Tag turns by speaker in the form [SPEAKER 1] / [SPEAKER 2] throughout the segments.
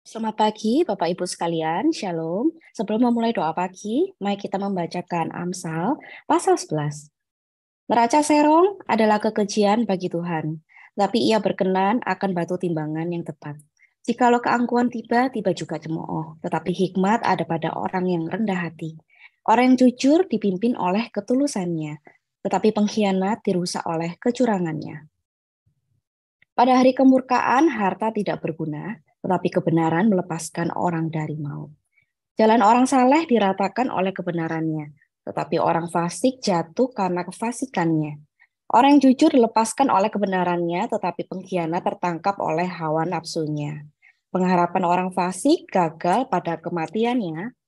[SPEAKER 1] Selamat pagi, Bapak Ibu sekalian. Shalom. Sebelum memulai doa pagi, mari kita membacakan Amsal pasal 11. Neraca serong adalah kekejian bagi Tuhan, tapi ia berkenan akan batu timbangan yang tepat. Jikalau keangkuhan tiba, tiba juga cemooh, tetapi hikmat ada pada orang yang rendah hati. Orang yang jujur dipimpin oleh ketulusannya, tetapi pengkhianat dirusak oleh kecurangannya. Pada hari kemurkaan, harta tidak berguna, tetapi kebenaran melepaskan orang dari maut. Jalan orang saleh diratakan oleh kebenarannya, tetapi orang fasik jatuh karena kefasikannya. Orang yang jujur dilepaskan oleh kebenarannya, tetapi pengkhianat tertangkap oleh hawa nafsunya. Pengharapan orang fasik gagal pada kematiannya,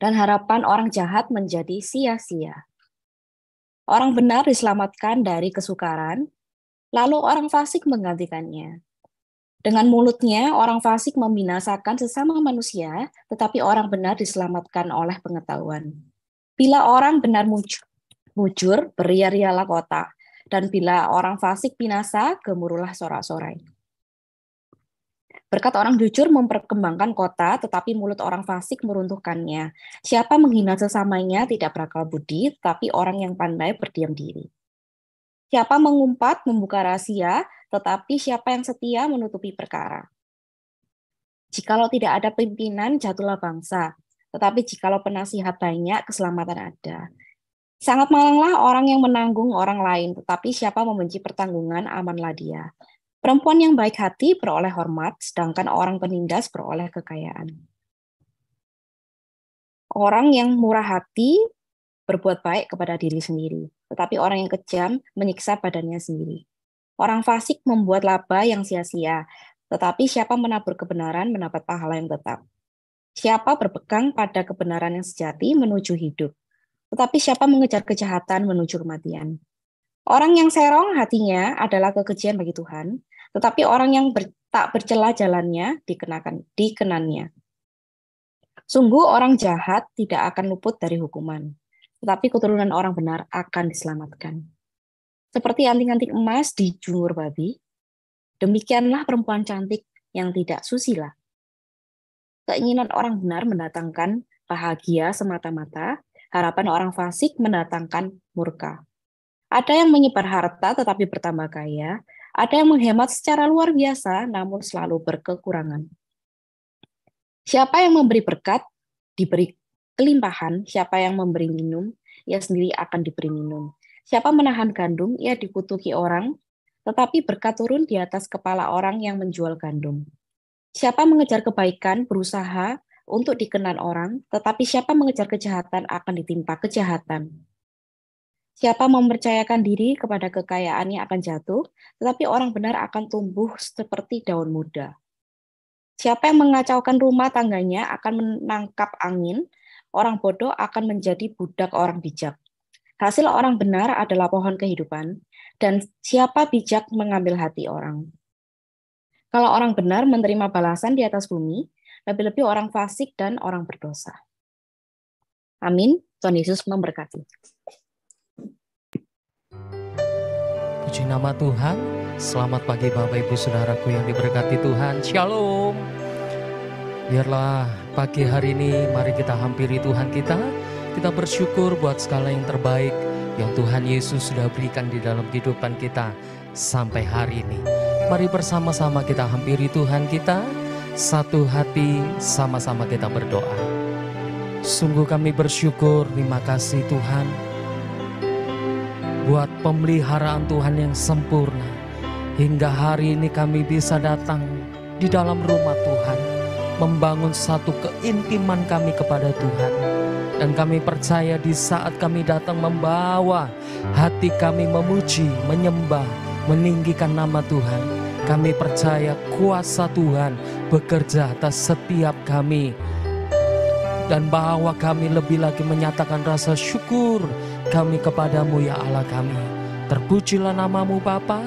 [SPEAKER 1] dan harapan orang jahat menjadi sia-sia. Orang benar diselamatkan dari kesukaran, lalu orang fasik menggantikannya. Dengan mulutnya, orang fasik membinasakan sesama manusia, tetapi orang benar diselamatkan oleh pengetahuan. Bila orang benar mujur, beria-rialah kota, dan bila orang fasik binasa, gemuruhlah sorak-sorai. Berkat orang jujur memperkembangkan kota, tetapi mulut orang fasik meruntuhkannya. Siapa menghina sesamanya tidak berakal budi, tetapi orang yang pandai berdiam diri. Siapa mengumpat membuka rahasia, tetapi siapa yang setia menutupi perkara. Jikalau tidak ada pimpinan, jatuhlah bangsa. Tetapi jikalau penasihat banyak, keselamatan ada. Sangat malanglah orang yang menanggung orang lain, tetapi siapa membenci pertanggungan, amanlah dia. Perempuan yang baik hati beroleh hormat, sedangkan orang penindas beroleh kekayaan. Orang yang murah hati berbuat baik kepada diri sendiri, tetapi orang yang kejam menyiksa badannya sendiri. Orang fasik membuat laba yang sia-sia, tetapi siapa menabur kebenaran mendapat pahala yang tetap. Siapa berpegang pada kebenaran yang sejati menuju hidup, tetapi siapa mengejar kejahatan menuju kematian. Orang yang serong hatinya adalah kekejian bagi Tuhan, tetapi orang yang tak bercela jalannya dikenannya. Sungguh orang jahat tidak akan luput dari hukuman, tetapi keturunan orang benar akan diselamatkan. Seperti anting-anting emas di junggur babi, demikianlah perempuan cantik yang tidak susila. Keinginan orang benar mendatangkan bahagia semata-mata, harapan orang fasik mendatangkan murka. Ada yang menyebar harta tetapi bertambah kaya, ada yang menghemat secara luar biasa namun selalu berkekurangan. Siapa yang memberi berkat, diberi kelimpahan. Siapa yang memberi minum, ia sendiri akan diberi minum. Siapa menahan gandum, ia dikutuki orang, tetapi berkat turun di atas kepala orang yang menjual gandum. Siapa mengejar kebaikan, berusaha untuk dikenan orang, tetapi siapa mengejar kejahatan akan ditimpa kejahatan. Siapa mempercayakan diri kepada kekayaannya akan jatuh, tetapi orang benar akan tumbuh seperti daun muda. Siapa yang mengacaukan rumah tangganya akan menangkap angin, orang bodoh akan menjadi budak orang bijak. Hasil orang benar adalah pohon kehidupan, dan siapa bijak mengambil hati orang. Kalau orang benar menerima balasan di atas bumi, lebih-lebih orang fasik dan orang berdosa. Amin. Tuhan Yesus memberkati.
[SPEAKER 2] Puji nama Tuhan. Selamat pagi Bapak Ibu Saudaraku yang diberkati Tuhan. Shalom. Biarlah pagi hari ini mari kita hampiri Tuhan kita. Kita bersyukur buat segala yang terbaik yang Tuhan Yesus sudah berikan di dalam kehidupan kita sampai hari ini. Mari bersama-sama kita hampiri Tuhan kita. Satu hati sama-sama kita berdoa. Sungguh kami bersyukur, terima kasih Tuhan buat pemeliharaan Tuhan yang sempurna. Hingga hari ini kami bisa datang di dalam rumah Tuhan, membangun satu keintiman kami kepada Tuhan. Dan kami percaya di saat kami datang membawa hati kami memuji, menyembah, meninggikan nama Tuhan, kami percaya kuasa Tuhan bekerja atas setiap kami. Dan bahwa kami lebih lagi menyatakan rasa syukur kami kepadamu ya Allah kami. Terpujilah namamu Bapa,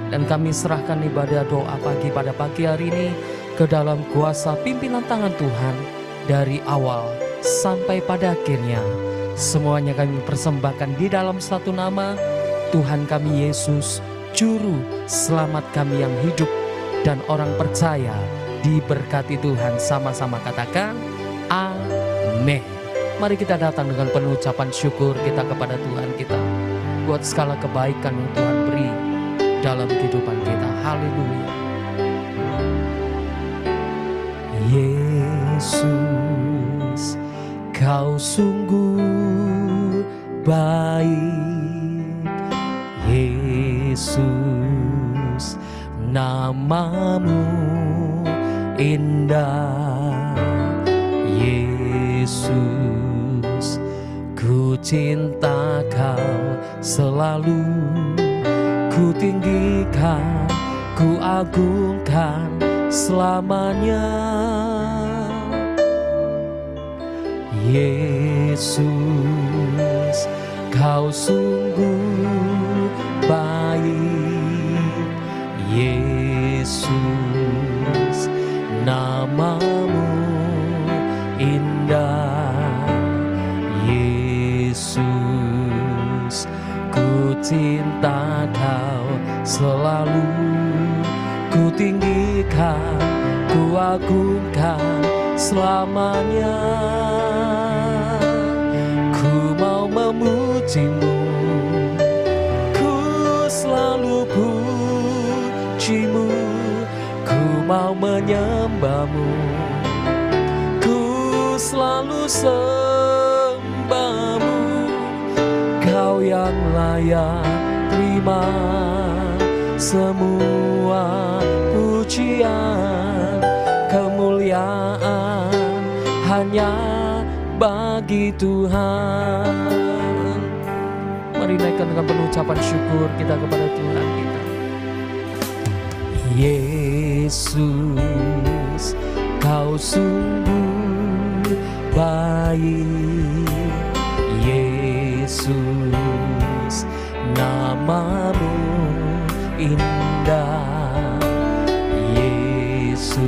[SPEAKER 2] dan kami serahkan ibadah doa pagi pada pagi hari ini ke dalam kuasa pimpinan tangan Tuhan dari awal sampai pada akhirnya. Semuanya kami persembahkan di dalam satu nama, Tuhan kami Yesus, Juru Selamat kami yang hidup. Dan orang percaya diberkati Tuhan. Sama-sama katakan amin. Mari kita datang dengan penuh ucapan syukur kita kepada Tuhan kita buat segala kebaikan yang Tuhan beri dalam kehidupan kita. Haleluya. Yesus, Kau sungguh baik. Yesus, nama-Mu indah. Yesus, ku cinta Kau selalu. Ku tinggikan, ku agungkan selamanya. Yesus, Kau sungguh baik. Yesus, nama-Mu indah. Yesus, ku cinta Kau selalu. Ku tinggikan, ku agungkan selamanya. Ku mau memuji-Mu, ku selalu puji-Mu. Ku mau menyembah-Mu, ku selalu sembah-Mu. Kau yang layak terima semua pujian, kemuliaan hanya bagi Tuhan. Mari naikkan dengan penuh ucapan syukur kita kepada Tuhan kita. Yesus, Kau sungguh baik. Yesus, nama-Mu indah. Yesus,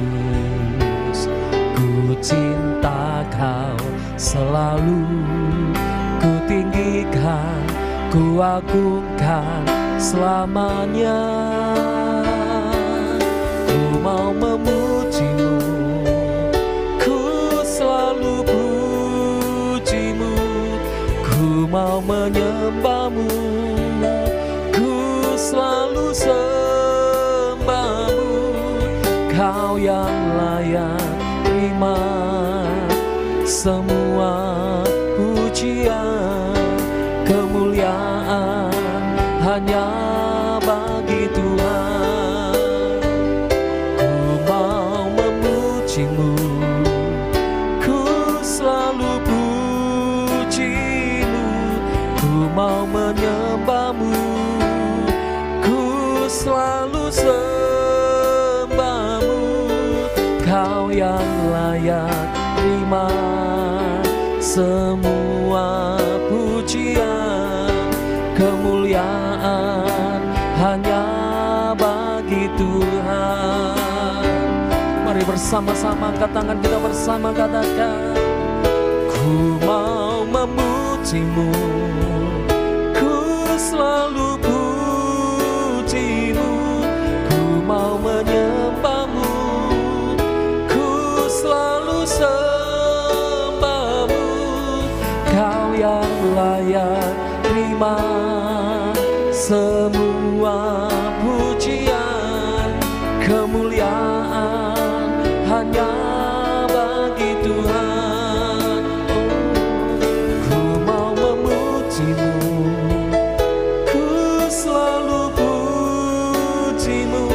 [SPEAKER 2] ku cinta Kau selalu. Ku tinggikan, ku agungkan selamanya. Ku mau memuji-Mu, ku selalu puji-Mu. Ku mau menyembah-Mu, ku selalu sembah-Mu. Kau yang layak terima semua pujian, kemuliaan hanya bagi Tuhan. Ku mau memuji-Mu, ku selalu puji-Mu. Ku mau menyembah-Mu, ku selalu sembah-Mu. Kau yang layak terima semua pujian, kemuliaan hanya bagi Tuhan. Mari bersama-sama angkat tangan kita bersama katakan, ku mau memuji-Mu, ku selalu puji-Mu. Ku mau menyembah-Mu, ku selalu sembah-Mu. Kau yang layak terima semua pujian, kemuliaan hanya bagi Tuhan. Ku mau memuji-Mu, ku selalu puji-Mu.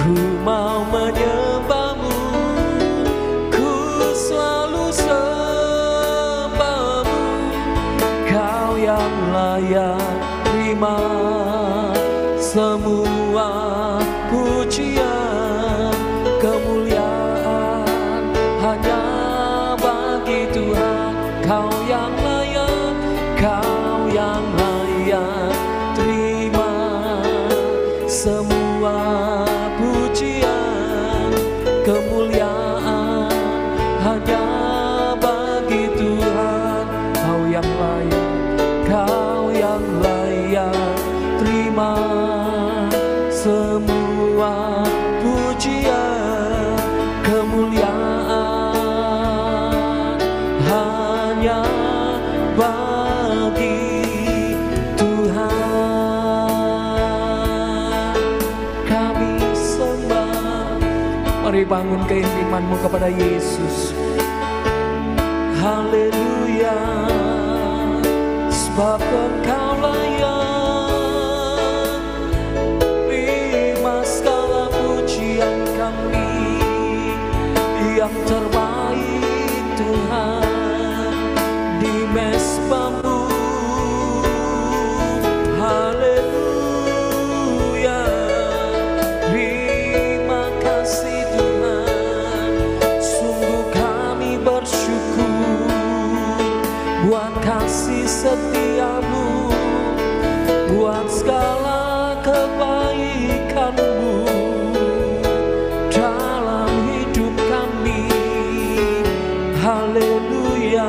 [SPEAKER 2] Ku mau menyembah-Mu, ku selalu sembah-Mu. Kau yang layak terima semua pujian, kemuliaan hanya bagi Tuhan. Kau yang layak, Kau yang layak terima semua pujian, kemuliaan hanya bagi Tuhan. Kau yang layak, Kau yang layak Mari bangun keintimanmu kepada Yesus. Haleluya, sebab Engkaulah yang terima segala pujian kami, yang terbaik Tuhan di mezbamu. Haleluya, terima kasih Tuhan. Sungguh kami bersyukur buat kasih setiamu, buat segala kebaikanmu dalam hidup kami. Haleluya.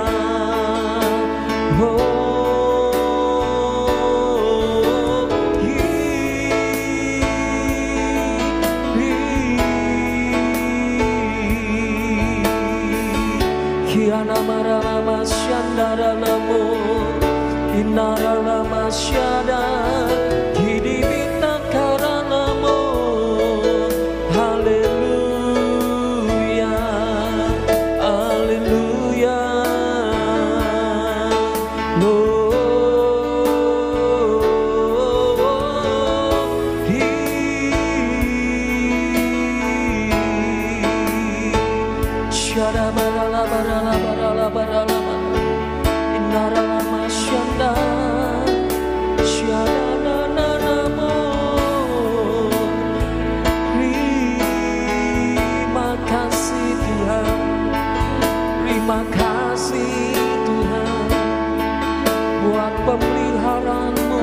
[SPEAKER 2] Kiana marala masyandara lamo, inarala masyada, kidi bina karalamo. Haleluya, haleluya. Shada barala barala barala barala inarala masyanda, shada na na na mo. Terima kasih Tuhan, terima kasih Tuhan buat pemeliharaanmu,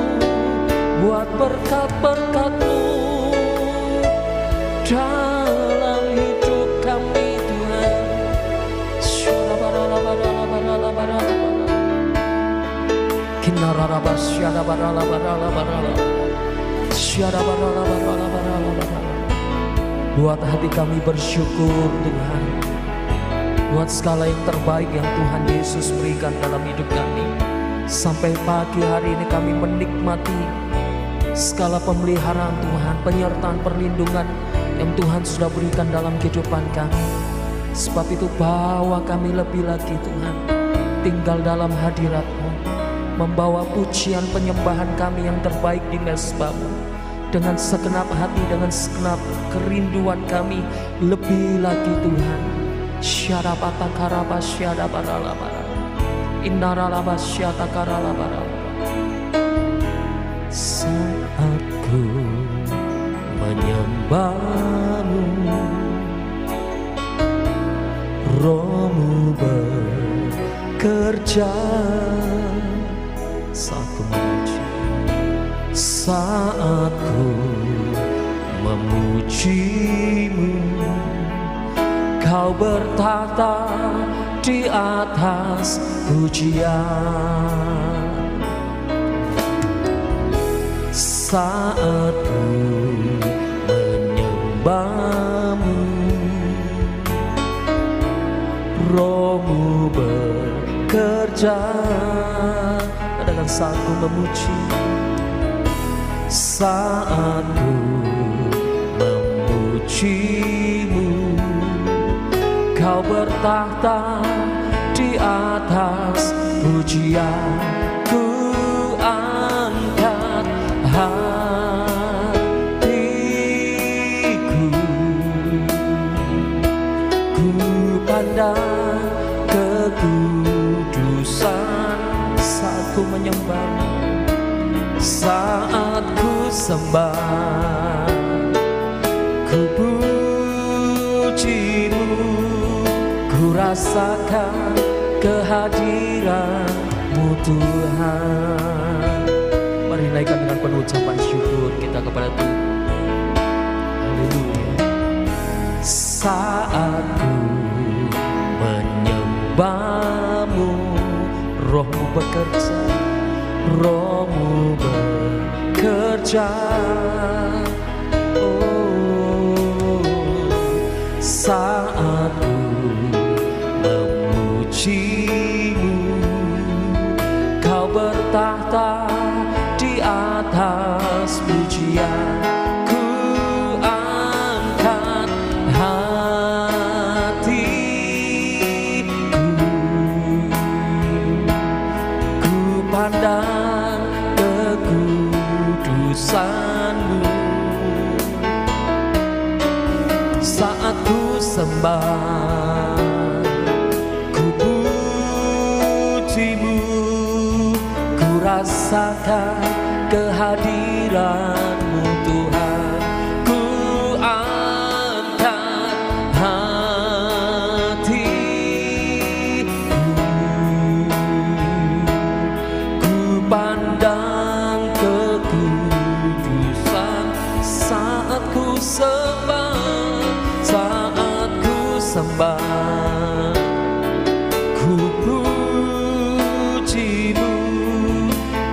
[SPEAKER 2] buat berkat-berkat-Mu dalam hidup kami. Kinarara basyada barala barala barala, syada barala barala barala barala. Buat hati kami bersyukur Tuhan, buat segala yang terbaik yang Tuhan Yesus berikan dalam hidup kami. Sampai pagi hari ini kami menikmati segala pemeliharaan Tuhan, penyertaan, perlindungan yang Tuhan sudah berikan dalam kehidupan kami. Sebab itu bawa kami lebih lagi Tuhan, tinggal dalam hadirat-Mu, membawa pujian penyembahan kami yang terbaik di mezbah-Mu. Dengan segenap hati, dengan segenap kerinduan kami lebih lagi Tuhan. Syarabata karaba syada barala barala, inarala syata karala barala. Saat ku menyembah-Mu, Roh-Mu bekerja. Saat ku memuji-Mu, Kau bertahta di atas pujian. Saat ku menyembah-Mu, Roh-Mu bekerja. Katakan saat ku memuji, saat ku memuji-Mu, Kau bertahta di atas pujian. Ku angkat hatiku, ku pandang kekudusan. Saat ku menyembah-Mu, saat ku sembah, ku puji-Mu, ku rasakan kehadiran-Mu Tuhan. Mari naikkan dengan penuh ucapan syukur kita kepada Tuhan. Haleluya. Saat ku menyembah-Mu, Roh-Mu bekerja, Roh-Mu bekerja. Oh, saat ku memuji-Mu, Kau bertahta di atas pujian. Ku angkat hatiku, saat ku sembah, ku pujimu, ku rasakan kehadiran-Mu Tuhan. Ku angkat hatiku, ku pandang kekudusan saat ku sembah, saat ku sembah, ku pujimu,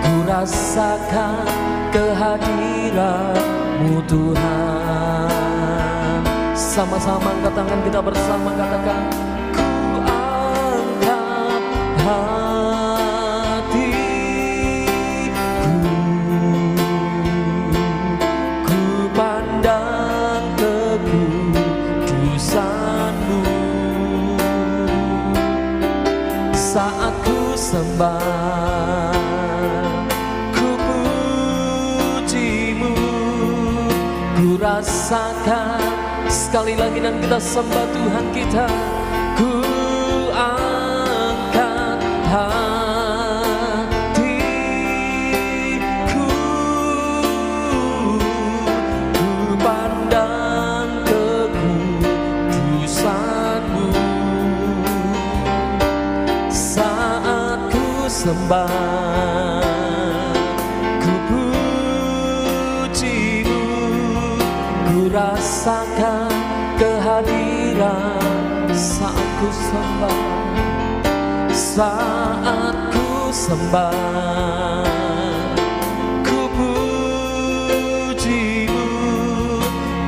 [SPEAKER 2] ku rasakan kehadiran-Mu Tuhan. Sama-sama angkat tangan kita bersama, katakan, ku angkat hatiku, ku pandang kekudusan-Mu saat ku sembah, ku pujimu, ku rasakan. Sekali lagi dan kita sembah Tuhan kita. Ku angkat hatiku, ku pandang kekudusan-Mu saat ku sembah, ku pujimu, ku rasakan kehadiran saat ku sembah, saat ku sembah, ku pujimu,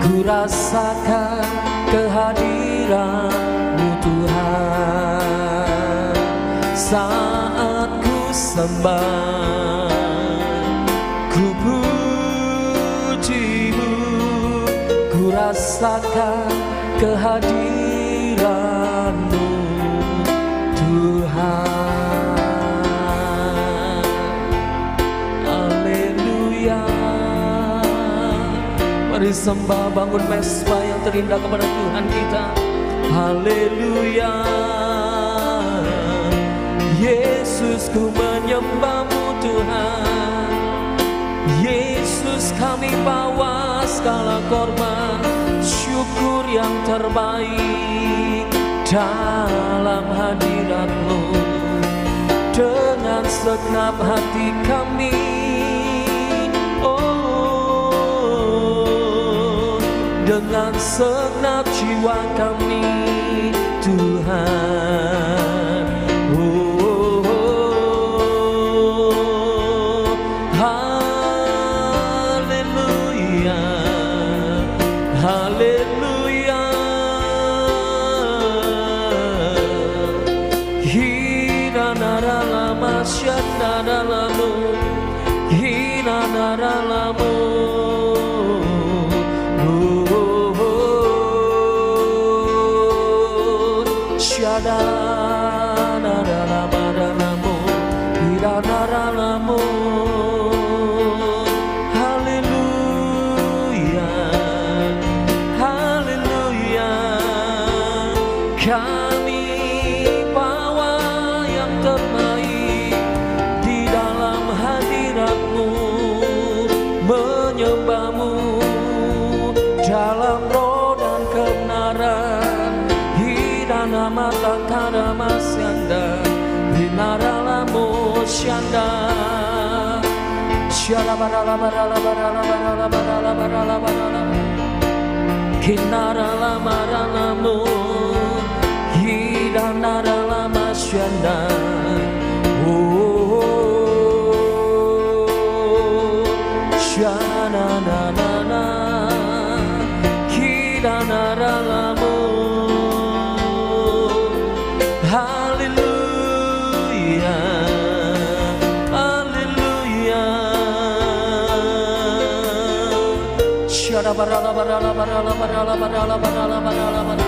[SPEAKER 2] ku rasakan kehadiran-Mu Tuhan. Saat ku sembah, ku pujimu, ku rasakan kehadiran-Mu Tuhan. Haleluya. Mari sembah, bangun mesbah yang terindah kepada Tuhan kita. Haleluya. Yesus, ku menyembah-Mu Tuhan. Yesus, kami bawa segala korban syukur yang terbaik dalam hadirat-Mu. Dengan segenap hati kami, oh, dengan segenap jiwa kami Tuhan. Haleluya, hina nara lama syanda lamu, hina nara lamu, syada nara lama lamu, hina nara lamu. Kami bawa yang terbaik di dalam hadirat-Mu, menyembah-Mu dalam roh dan kebenaran. Hidana mata kada masyanda, hinaralamu syanda, syara barala barala barala barala barala barala barala, hinarala maralamu. Hidana dalam masyanda, oh, syana na na na, hidana dalamu. Haleluya, haleluya. Syada barala barala barala barala barala barala barala barala.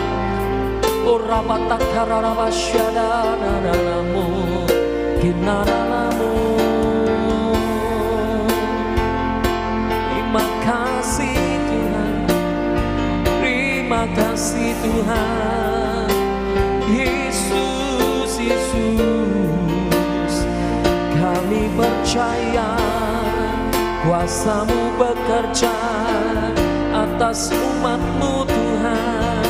[SPEAKER 2] Ora batak harara syada naramu, kinaramu. Terima kasih Tuhan, terima Terima kasih Tuhan. Yesus, Yesus, kami percaya kuasa-Mu bekerja atas umat-Mu Tuhan.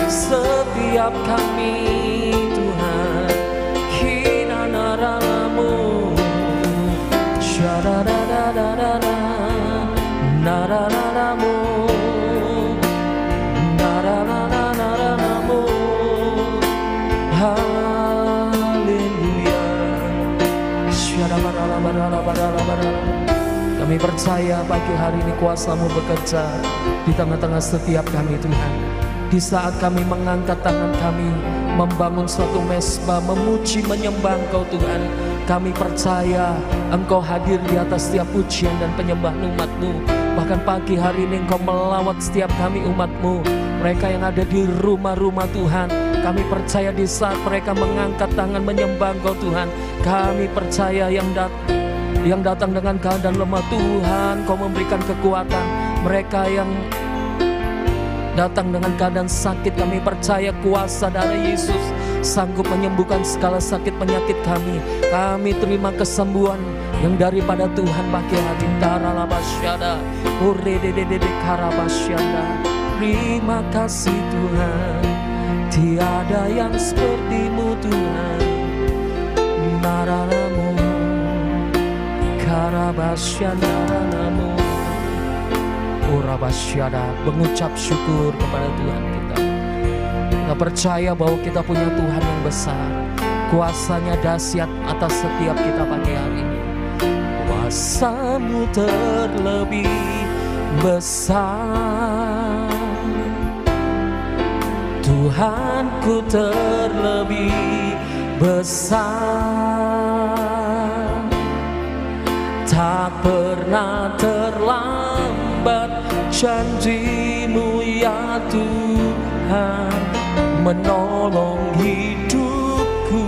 [SPEAKER 2] Setiap kami Tuhan hina naralamu syadadadadadada naralamu naralamu haleluya syadabarabarabarabarabara. Kami percaya pagi hari ini kuasa-Mu bekerja di tengah-tengah setiap kami Tuhan. Di saat kami mengangkat tangan kami, membangun suatu mezbah, memuji, menyembah Engkau Tuhan, kami percaya Engkau hadir di atas setiap pujian dan penyembahan umat-Mu. Bahkan pagi hari ini Engkau melawat setiap kami umat-Mu, mereka yang ada di rumah-rumah Tuhan. Kami percaya di saat mereka mengangkat tangan menyembah Engkau Tuhan, kami percaya yang datang dengan keadaan lemah Tuhan, Kau memberikan kekuatan. Mereka yang datang dengan keadaan sakit, kami percaya kuasa darah Yesus sanggup menyembuhkan segala sakit penyakit kami. Kami terima kesembuhan yang daripada Tuhan pagi hari. Taralabasyada, uredededede karabasyada. Terima kasih Tuhan, tiada yang seperti-Mu Tuhan. Naralamu karabasyada namu Urabasyada, mengucap syukur kepada Tuhan kita. Kita percaya bahwa kita punya Tuhan yang besar, kuasa-Nya dahsyat atas setiap kita pagi hari ini. Kuasa-Mu terlebih besar, Tuhanku terlebih besar, tak pernah terlambat janji-Mu ya Tuhan, menolong hidupku.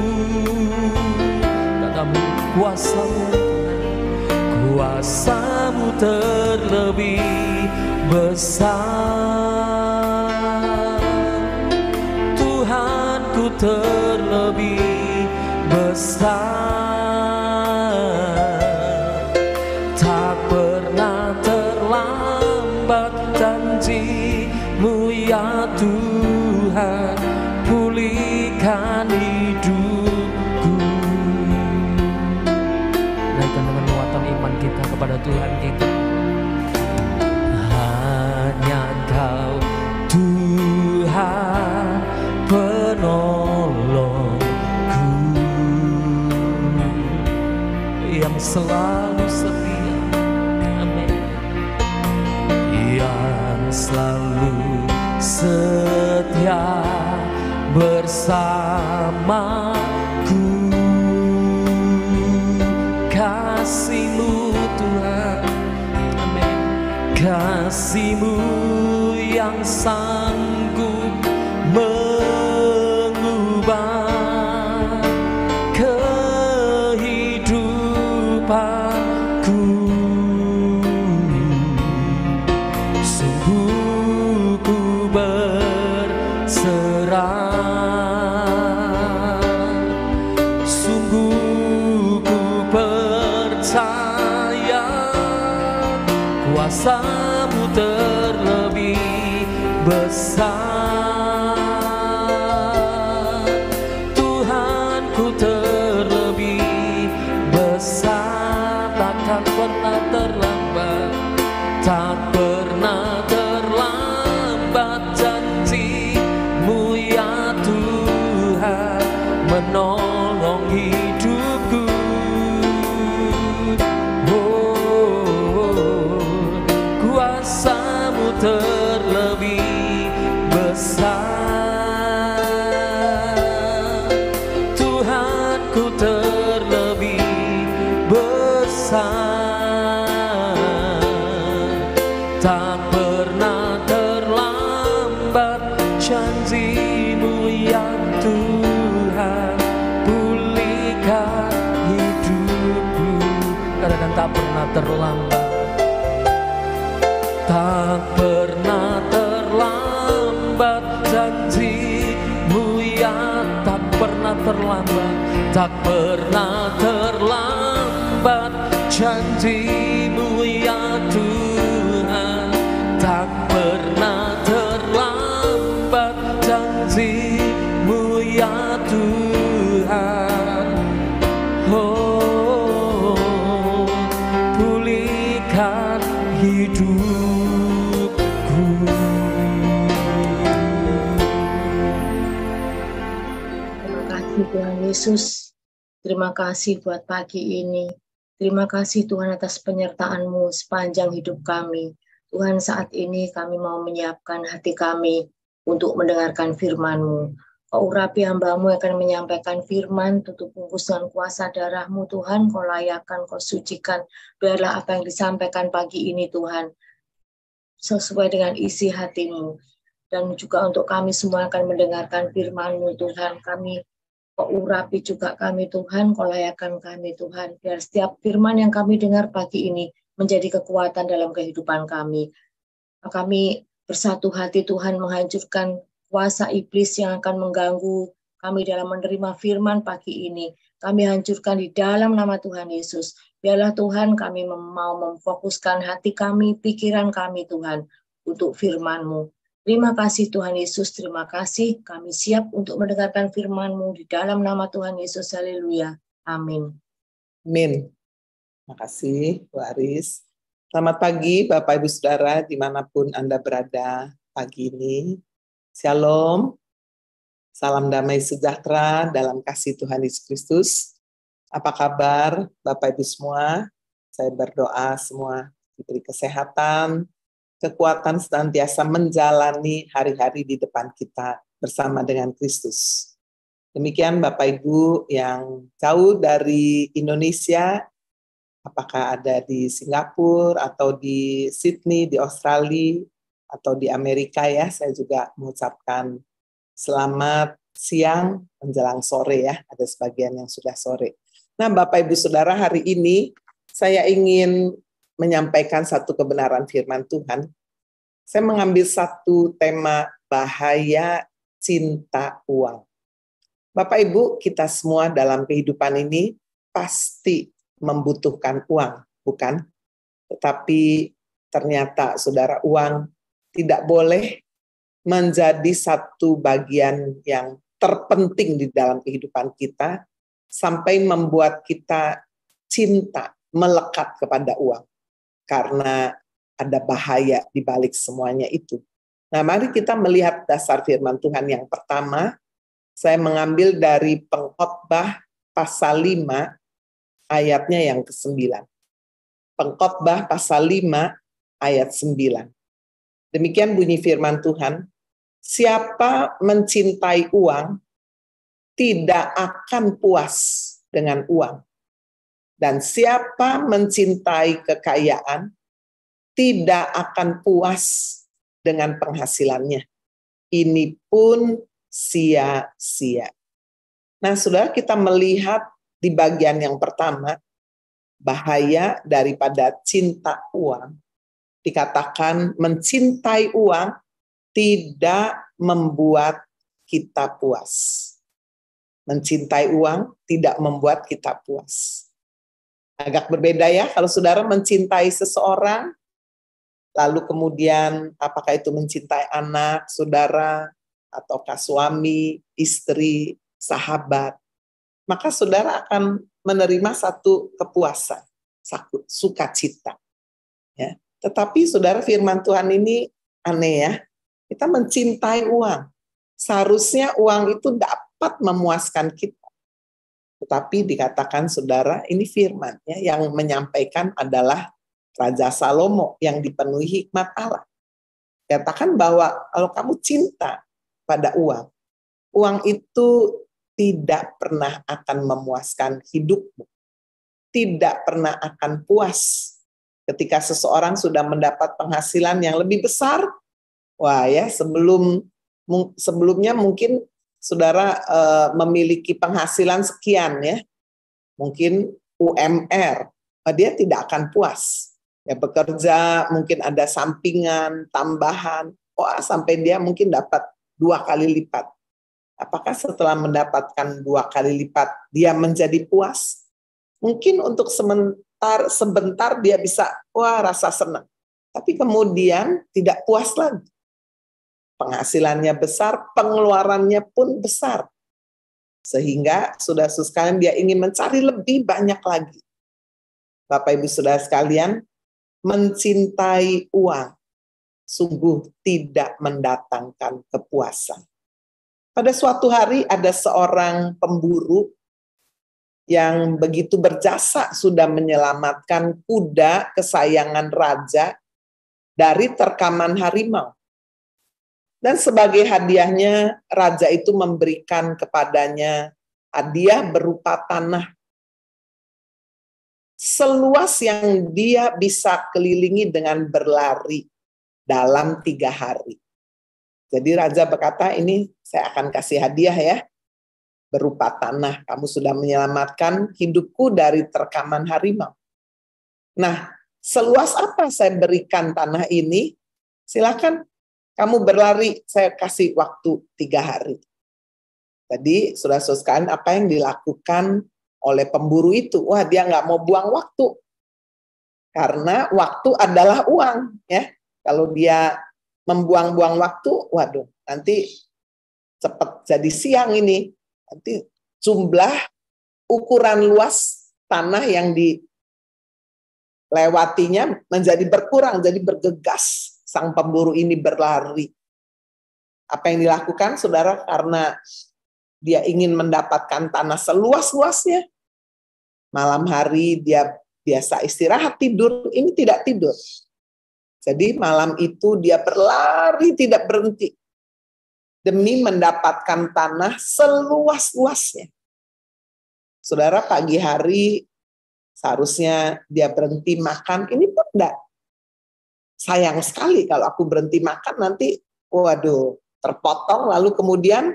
[SPEAKER 2] Katamu kuasa-Mu Tuhan, kuasa-Mu terlebih besar, Tuhanku terlebih besar, tak pernah terlambat janji-Mu ya Tuhan, pulihkan hidupku. Naikkan dengan muatan iman kita kepada Tuhan kita. Hanya Engkau Tuhan penolongku, yang selalu setia, amin, yang selalu setia bersamaku. Kasih-Mu Tuhan, amin, kasih-Mu yang sanggup mengubah kehidupanku. Sungguh ku berserah, sungguh ku percaya kuasa-Mu terlebih besar, Tuhanku terlebih besar, takkan pernah terlambat, tak pernah terlambat janji-Mu ya Tuhan, menolong hidupku. Kuasa-Mu terlebih besar, Tuhanku terlebih besar, tak pernah terlambat janji-Mu ya Tuhan, pulihkan hidupku. Katakan tak pernah terlambat, tak pernah terlambat janji-Mu yang tak pernah terlambat, tak pernah terlambat. Janji-Mu ya Tuhan tak pernah terlambat. Janji-Mu ya Tuhan, oh, pulihkan hidupku.
[SPEAKER 3] Terima kasih Tuhan Yesus. Terima kasih buat pagi ini. Terima kasih Tuhan atas penyertaan-Mu sepanjang hidup kami. Tuhan, saat ini kami mau menyiapkan hati kami untuk mendengarkan firman-Mu. Kau urapi hamba-Mu yang akan menyampaikan firman, tutup bungkus dengan kuasa darah-Mu Tuhan, Kau layakan, Kau sucikan. Biarlah apa yang disampaikan pagi ini Tuhan, sesuai dengan isi hati-Mu. Dan juga untuk kami semua yang akan mendengarkan firman-Mu Tuhan, Kau urapi juga kami Tuhan, Kau layakan kami Tuhan. Biar setiap firman yang kami dengar pagi ini menjadi kekuatan dalam kehidupan kami. Kami bersatu hati Tuhan menghancurkan kuasa iblis yang akan mengganggu kami dalam menerima firman pagi ini. Kami hancurkan di dalam nama Tuhan Yesus. Biarlah Tuhan kami mau memfokuskan hati kami, pikiran kami Tuhan untuk firman-Mu. Terima kasih Tuhan Yesus, terima kasih. Kami siap untuk mendengarkan firman-Mu di dalam nama Tuhan Yesus. Haleluya. Amin.
[SPEAKER 4] Amin. Terima kasih, Bu Aris. Selamat pagi, Bapak Ibu Saudara, dimanapun Anda berada pagi ini. Shalom, salam damai sejahtera dalam kasih Tuhan Yesus Kristus. Apa kabar, Bapak Ibu semua? Saya berdoa semua diberi kesehatan, kekuatan senantiasa menjalani hari-hari di depan kita bersama dengan Kristus. Demikian Bapak Ibu yang jauh dari Indonesia, apakah ada di Singapura atau di Sydney, di Australia, atau di Amerika ya, saya juga mengucapkan selamat siang menjelang sore ya, ada sebagian yang sudah sore. Nah Bapak Ibu Saudara, hari ini saya ingin menyampaikan satu kebenaran firman Tuhan. Saya mengambil satu tema bahaya cinta uang. Bapak Ibu, kita semua dalam kehidupan ini pasti membutuhkan uang, bukan? Tetapi ternyata saudara, uang tidak boleh menjadi satu bagian yang terpenting di dalam kehidupan kita sampai membuat kita cinta melekat kepada uang. Karena ada bahaya di balik semuanya itu. Nah, mari kita melihat dasar firman Tuhan yang pertama. Saya mengambil dari Pengkhotbah pasal 5 ayatnya yang ke-9. Pengkhotbah pasal 5 ayat 9. Demikian bunyi firman Tuhan, siapa mencintai uang tidak akan puas dengan uang. Dan siapa mencintai kekayaan tidak akan puas dengan penghasilannya. Ini pun sia-sia. Nah, saudara, kita melihat di bagian yang pertama, bahaya daripada cinta uang. Dikatakan mencintai uang tidak membuat kita puas. Mencintai uang tidak membuat kita puas. Agak berbeda ya, kalau saudara mencintai seseorang, lalu kemudian apakah itu mencintai anak, saudara, ataukah suami, istri, sahabat, maka saudara akan menerima satu kepuasan, sukacita. Ya. Tetapi saudara, firman Tuhan ini aneh ya, kita mencintai uang. Seharusnya uang itu dapat memuaskan kita. Tetapi dikatakan saudara, ini firman ya, yang menyampaikan adalah Raja Salomo yang dipenuhi hikmat Allah. Katakan bahwa kalau kamu cinta pada uang, uang itu tidak pernah akan memuaskan hidupmu. Tidak pernah akan puas. Ketika seseorang sudah mendapat penghasilan yang lebih besar, wah ya, sebelumnya mungkin saudara memiliki penghasilan sekian ya, mungkin UMR, dia tidak akan puas. Ya, bekerja mungkin ada sampingan, tambahan, sampai dia mungkin dapat 2 kali lipat. Apakah setelah mendapatkan 2 kali lipat dia menjadi puas? Mungkin untuk sebentar dia bisa rasa senang. Tapi kemudian tidak puas lagi. Penghasilannya besar, pengeluarannya pun besar. Sehingga saudara-saudara sekalian dia ingin mencari lebih banyak lagi. Bapak Ibu Saudara sekalian, mencintai uang sungguh tidak mendatangkan kepuasan. Pada suatu hari ada seorang pemburu yang begitu berjasa sudah menyelamatkan kuda kesayangan raja dari terkaman harimau. Dan sebagai hadiahnya, raja itu memberikan kepadanya hadiah berupa tanah seluas yang dia bisa kelilingi dengan berlari dalam 3 hari. Jadi raja berkata, ini saya akan kasih hadiah ya, berupa tanah. Kamu sudah menyelamatkan hidupku dari terkaman harimau. Nah, seluas apa saya berikan tanah ini? Silakan kamu berlari, saya kasih waktu 3 hari. Jadi saudara-saudara sekalian, apa yang dilakukan oleh pemburu itu? Wah, dia nggak mau buang waktu. Karena waktu adalah uang. Ya. Kalau dia membuang-buang waktu, waduh, nanti cepat jadi siang ini. Nanti jumlah ukuran luas tanah yang dilewatinya menjadi berkurang, jadi bergegas sang pemburu ini berlari. Apa yang dilakukan, saudara? Karena dia ingin mendapatkan tanah seluas-luasnya. Malam hari dia biasa istirahat tidur, ini tidak tidur. Jadi malam itu dia berlari tidak berhenti demi mendapatkan tanah seluas-luasnya. Saudara, pagi hari seharusnya dia berhenti makan, ini pun enggak. Sayang sekali kalau aku berhenti makan nanti, waduh, terpotong lalu kemudian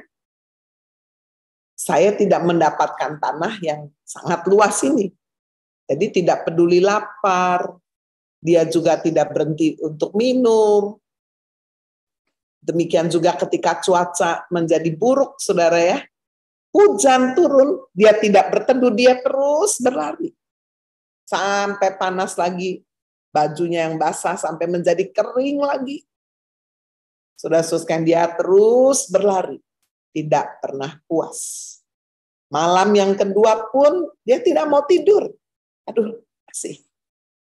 [SPEAKER 4] saya tidak mendapatkan tanah yang sangat luas ini. Jadi tidak peduli lapar, dia juga tidak berhenti untuk minum. Demikian juga ketika cuaca menjadi buruk, saudara ya, hujan turun, dia tidak berteduh, dia terus berlari. Sampai panas lagi, bajunya yang basah sampai menjadi kering lagi. Saudara-saudara, dia terus berlari, tidak pernah puas. Malam yang kedua pun dia tidak mau tidur. Aduh, kasih.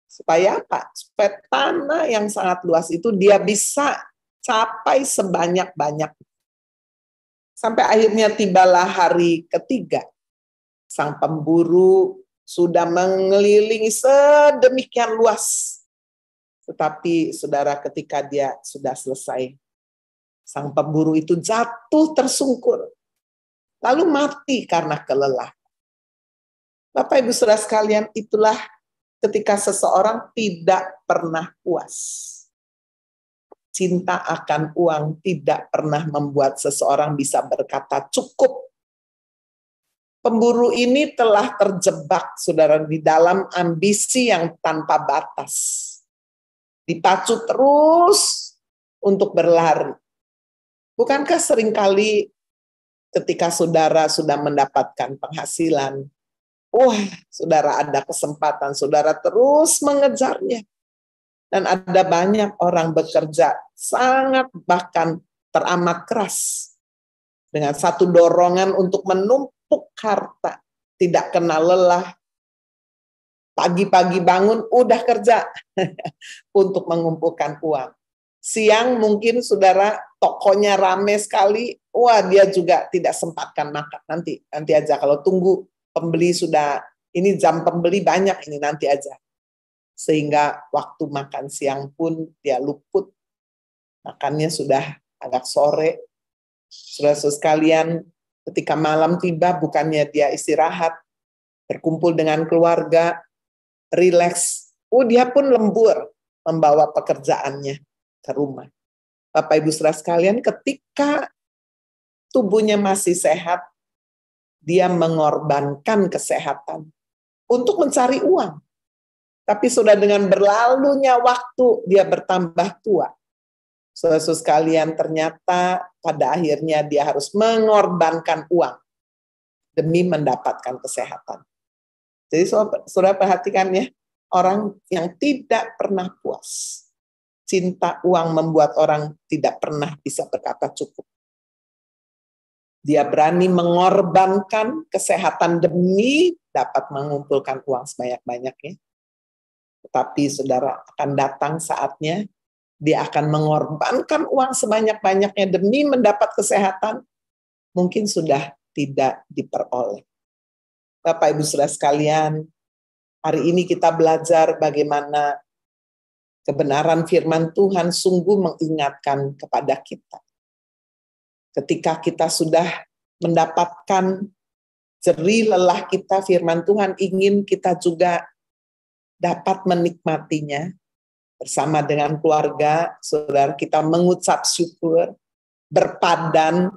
[SPEAKER 4] Supaya apa? Supaya tanah yang sangat luas itu dia bisa capai sebanyak-banyak. Sampai akhirnya tibalah hari ketiga. Sang pemburu sudah mengelilingi sedemikian luas. Tetapi saudara, ketika dia sudah selesai, sang pemburu itu jatuh tersungkur. Lalu mati karena kelelahan. Bapak Ibu Saudara sekalian, itulah ketika seseorang tidak pernah puas. Cinta akan uang tidak pernah membuat seseorang bisa berkata cukup. Pemburu ini telah terjebak, saudara, di dalam ambisi yang tanpa batas. Dipacu terus untuk berlari. Bukankah seringkali ketika saudara sudah mendapatkan penghasilan, saudara ada kesempatan, saudara terus mengejarnya. Dan ada banyak orang bekerja sangat bahkan teramat keras. Dengan satu dorongan untuk menumpuk harta, tidak kenal lelah. Pagi-pagi bangun, udah kerja untuk mengumpulkan uang. Siang mungkin saudara tokonya rame sekali, dia juga tidak sempatkan makan. Nanti aja kalau tunggu pembeli sudah, ini jam pembeli banyak, ini nanti aja. Sehingga waktu makan siang pun dia luput. Makannya sudah agak sore. Saudara-saudara sekalian, ketika malam tiba bukannya dia istirahat, berkumpul dengan keluarga, rileks. Dia pun lembur membawa pekerjaannya ke rumah. Bapak Ibu Saudara sekalian, ketika tubuhnya masih sehat, dia mengorbankan kesehatan untuk mencari uang. Tapi sudah dengan berlalunya waktu, dia bertambah tua. Saudara-saudara sekalian, ternyata pada akhirnya dia harus mengorbankan uang demi mendapatkan kesehatan. Jadi saudara perhatikan ya, orang yang tidak pernah puas. Cinta uang membuat orang tidak pernah bisa berkata cukup. Dia berani mengorbankan kesehatan demi dapat mengumpulkan uang sebanyak-banyaknya. Tetapi saudara, akan datang saatnya dia akan mengorbankan uang sebanyak-banyaknya demi mendapat kesehatan, mungkin sudah tidak diperoleh. Bapak Ibu Saudara sekalian, hari ini kita belajar bagaimana kebenaran firman Tuhan sungguh mengingatkan kepada kita. Ketika kita sudah mendapatkan jerih lelah kita, firman Tuhan ingin kita juga dapat menikmatinya bersama dengan keluarga, saudara, kita mengucap syukur, berpadan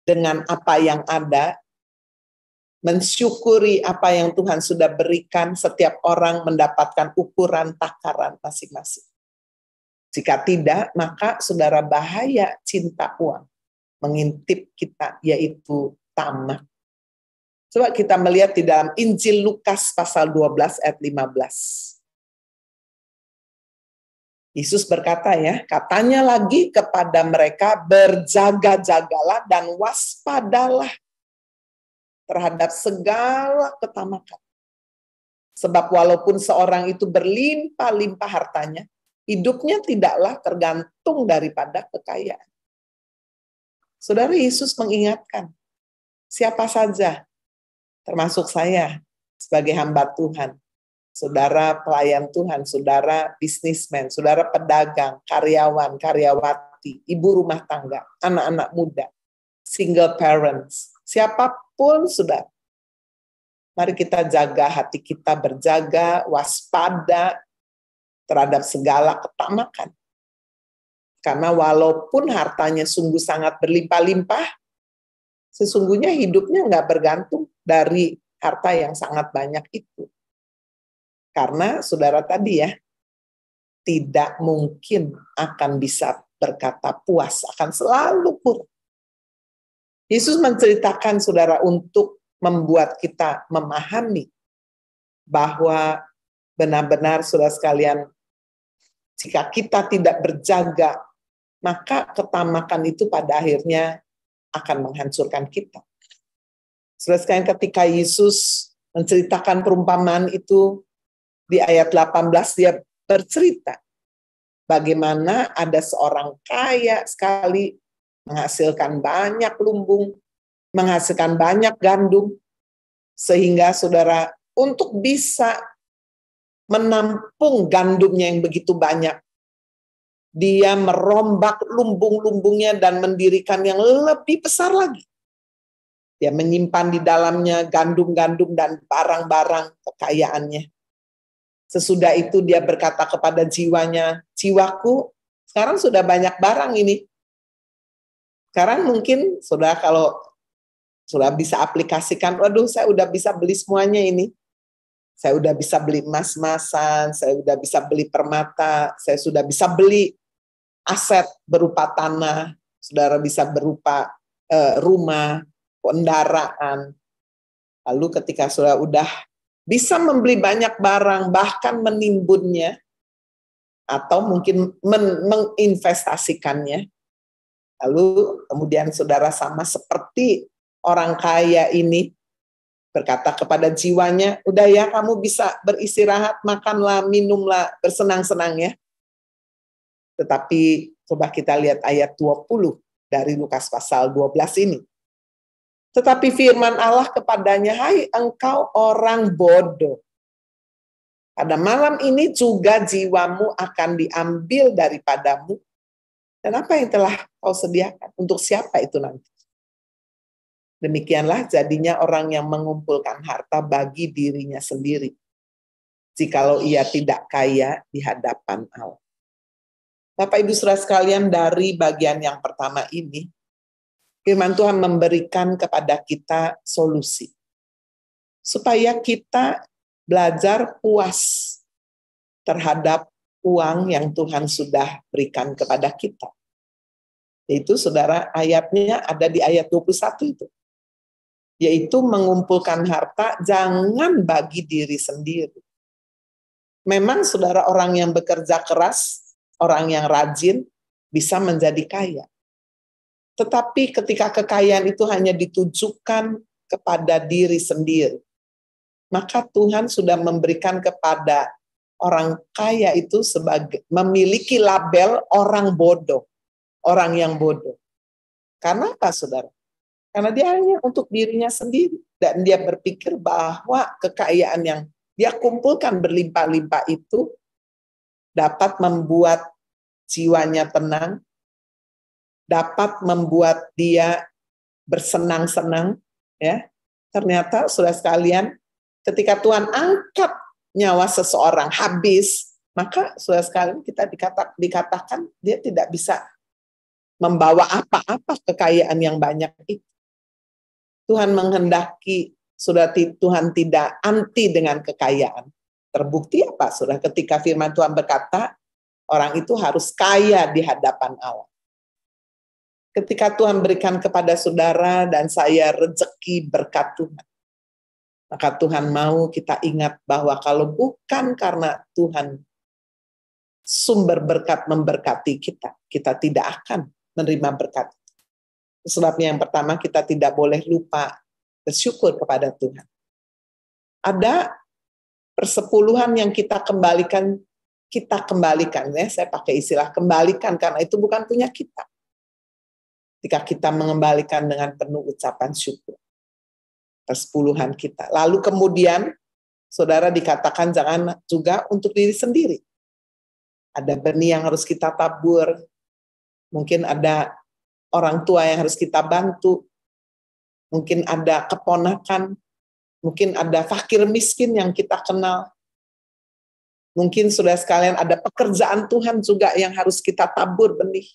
[SPEAKER 4] dengan apa yang ada, mensyukuri apa yang Tuhan sudah berikan. Setiap orang mendapatkan ukuran takaran masing-masing. Jika tidak, maka saudara, bahaya cinta uang mengintip kita, yaitu tamak. Coba kita melihat di dalam Injil Lukas pasal 12 ayat 15. Yesus berkata ya, katanya lagi kepada mereka, berjaga-jagalah dan waspadalah terhadap segala ketamakan. Sebab walaupun seorang itu berlimpah-limpah hartanya, hidupnya tidaklah tergantung daripada kekayaan. Saudara, Yesus mengingatkan, siapa saja, termasuk saya sebagai hamba Tuhan, saudara pelayan Tuhan, saudara bisnismen, saudara pedagang, karyawan, karyawati, ibu rumah tangga, anak-anak muda, single parents, siapapun saudara. Mari kita jaga hati kita, berjaga, waspada terhadap segala ketamakan. Karena walaupun hartanya sungguh sangat berlimpah-limpah, sesungguhnya hidupnya nggak bergantung dari harta yang sangat banyak itu. Karena saudara tadi ya, tidak mungkin akan bisa berkata puas, akan selalu kurang. Yesus menceritakan saudara untuk membuat kita memahami bahwa benar-benar saudara sekalian, jika kita tidak berjaga, maka ketamakan itu pada akhirnya akan menghancurkan kita. Saudara sekalian, ketika Yesus menceritakan perumpamaan itu, di ayat 18 dia bercerita bagaimana ada seorang kaya sekali menghasilkan banyak lumbung, menghasilkan banyak gandum, sehingga saudara untuk bisa menampung gandumnya yang begitu banyak, dia merombak lumbung-lumbungnya dan mendirikan yang lebih besar lagi. Dia menyimpan di dalamnya gandum-gandum dan barang-barang kekayaannya. Sesudah itu dia berkata kepada jiwanya, jiwaku, sekarang sudah banyak barang ini. Sekarang mungkin saudara kalau sudah bisa aplikasikan, waduh saya udah bisa beli semuanya ini. Saya udah bisa beli emas-emasan, saya udah bisa beli permata, saya sudah bisa beli aset berupa tanah, saudara bisa berupa rumah, kendaraan. Lalu ketika saudara udah bisa membeli banyak barang, bahkan menimbunnya, atau mungkin menginvestasikannya, lalu kemudian saudara sama seperti orang kaya ini, berkata kepada jiwanya, udah ya kamu bisa beristirahat, makanlah, minumlah, bersenang-senang ya. Tetapi coba kita lihat ayat 20 dari Lukas pasal 12 ini. Tetapi firman Allah kepadanya, hai engkau orang bodoh. Pada malam ini juga jiwamu akan diambil daripadamu. Dan apa yang telah kau sediakan? Untuk siapa itu nanti? Demikianlah jadinya orang yang mengumpulkan harta bagi dirinya sendiri, jikalau ia tidak kaya di hadapan Allah. Bapak Ibu Saudara sekalian, dari bagian yang pertama ini, firman Tuhan memberikan kepada kita solusi. Supaya kita belajar puas terhadap uang yang Tuhan sudah berikan kepada kita. Yaitu saudara, ayatnya ada di ayat 21 itu. Yaitu mengumpulkan harta jangan bagi diri sendiri. Memang saudara, orang yang bekerja keras, orang yang rajin bisa menjadi kaya. Tetapi ketika kekayaan itu hanya ditujukan kepada diri sendiri, maka Tuhan sudah memberikan kepada orang kaya itu sebagai memiliki label orang bodoh, orang yang bodoh. Karena apa, saudara? Karena dia hanya untuk dirinya sendiri. Dan dia berpikir bahwa kekayaan yang dia kumpulkan berlimpah-limpah itu dapat membuat jiwanya tenang, dapat membuat dia bersenang-senang. Ya, ternyata saudara sekalian, ketika Tuhan angkat nyawa seseorang habis, maka saudara sekalian kita dikatakan dia tidak bisa membawa apa-apa kekayaan yang banyak itu. Tuhan menghendaki, saudara, Tuhan tidak anti dengan kekayaan. Terbukti apa, saudara? Ketika firman Tuhan berkata, orang itu harus kaya di hadapan Allah. Ketika Tuhan berikan kepada saudara dan saya rezeki berkat Tuhan, maka Tuhan mau kita ingat bahwa kalau bukan karena Tuhan sumber berkat memberkati kita, kita tidak akan menerima berkat. Sebabnya yang pertama, kita tidak boleh lupa bersyukur kepada Tuhan. Ada persepuluhan yang kita kembalikan ya, saya pakai istilah kembalikan karena itu bukan punya kita. Ketika kita mengembalikan dengan penuh ucapan syukur, persepuluhan kita. Lalu kemudian, saudara, dikatakan jangan juga untuk diri sendiri. Ada benih yang harus kita tabur, mungkin ada orang tua yang harus kita bantu, mungkin ada keponakan, mungkin ada fakir miskin yang kita kenal, mungkin saudara sekalian ada pekerjaan Tuhan juga yang harus kita tabur benih,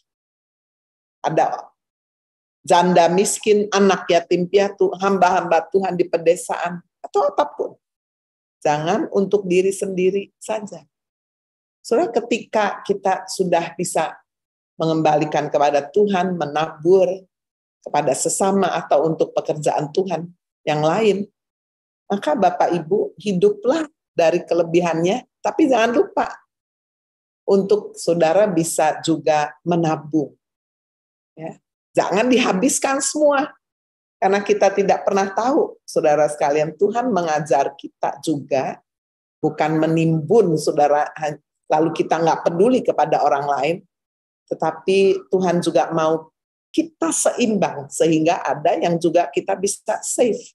[SPEAKER 4] ada janda miskin, anak yatim piatu, hamba-hamba Tuhan di pedesaan, atau apapun. Jangan untuk diri sendiri saja. Saudara, ketika kita sudah bisa mengembalikan kepada Tuhan, menabur kepada sesama atau untuk pekerjaan Tuhan yang lain, maka Bapak Ibu hiduplah dari kelebihannya, tapi jangan lupa untuk saudara bisa juga menabung. Ya. Jangan dihabiskan semua, karena kita tidak pernah tahu, saudara sekalian, Tuhan mengajar kita juga bukan menimbun, saudara, lalu kita nggak peduli kepada orang lain, tetapi Tuhan juga mau kita seimbang, sehingga ada yang juga kita bisa save.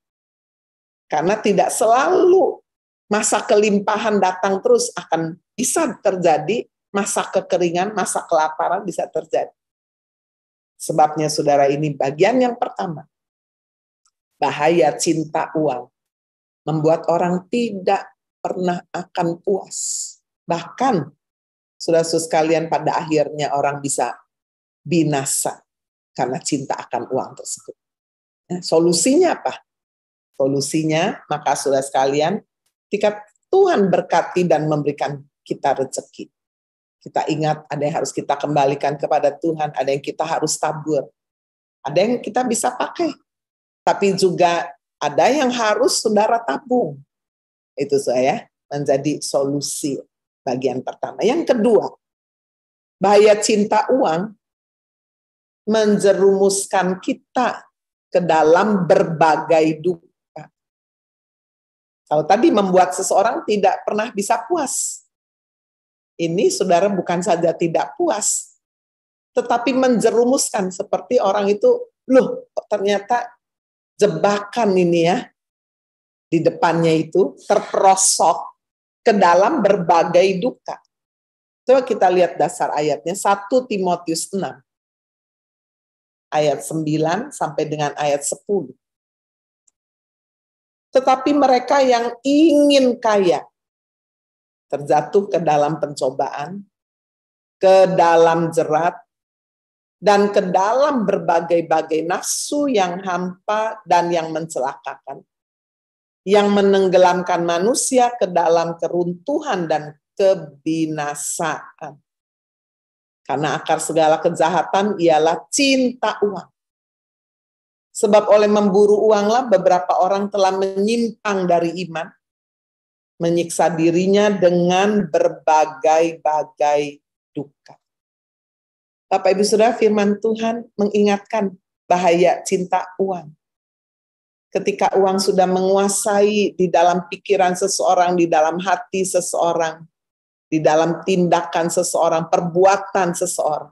[SPEAKER 4] Karena tidak selalu masa kelimpahan datang terus, akan bisa terjadi masa kekeringan, masa kelaparan bisa terjadi. Sebabnya saudara, ini bagian yang pertama. Bahaya cinta uang membuat orang tidak pernah akan puas. Bahkan saudara-saudara sekalian, pada akhirnya orang bisa binasa karena cinta akan uang tersebut. Nah, solusinya apa? Solusinya, maka saudara sekalian, ketika Tuhan berkati dan memberikan kita rezeki, kita ingat ada yang harus kita kembalikan kepada Tuhan, ada yang kita harus tabur, ada yang kita bisa pakai, tapi juga ada yang harus saudara tabung. Itu saya menjadi solusi bagian pertama. Yang kedua, bahaya cinta uang menjerumuskan kita ke dalam berbagai duka. Kalau tadi membuat seseorang tidak pernah bisa puas, ini saudara bukan saja tidak puas, tetapi menjerumuskan, seperti orang itu, loh ternyata jebakan ini ya, di depannya itu terperosok ke dalam berbagai duka. Coba kita lihat dasar ayatnya, 1 Timotius 6, ayat 9 sampai dengan ayat 10. Tetapi mereka yang ingin kaya terjatuh ke dalam pencobaan, ke dalam jerat, dan ke dalam berbagai-bagai nafsu yang hampa dan yang mencelakakan, yang menenggelamkan manusia ke dalam keruntuhan dan kebinasaan. Karena akar segala kejahatan ialah cinta uang. Sebab oleh memburu uanglah beberapa orang telah menyimpang dari iman, menyiksa dirinya dengan berbagai-bagai duka. Bapak Ibu Saudara, firman Tuhan mengingatkan bahaya cinta uang. Ketika uang sudah menguasai di dalam pikiran seseorang, di dalam hati seseorang, di dalam tindakan seseorang, perbuatan seseorang.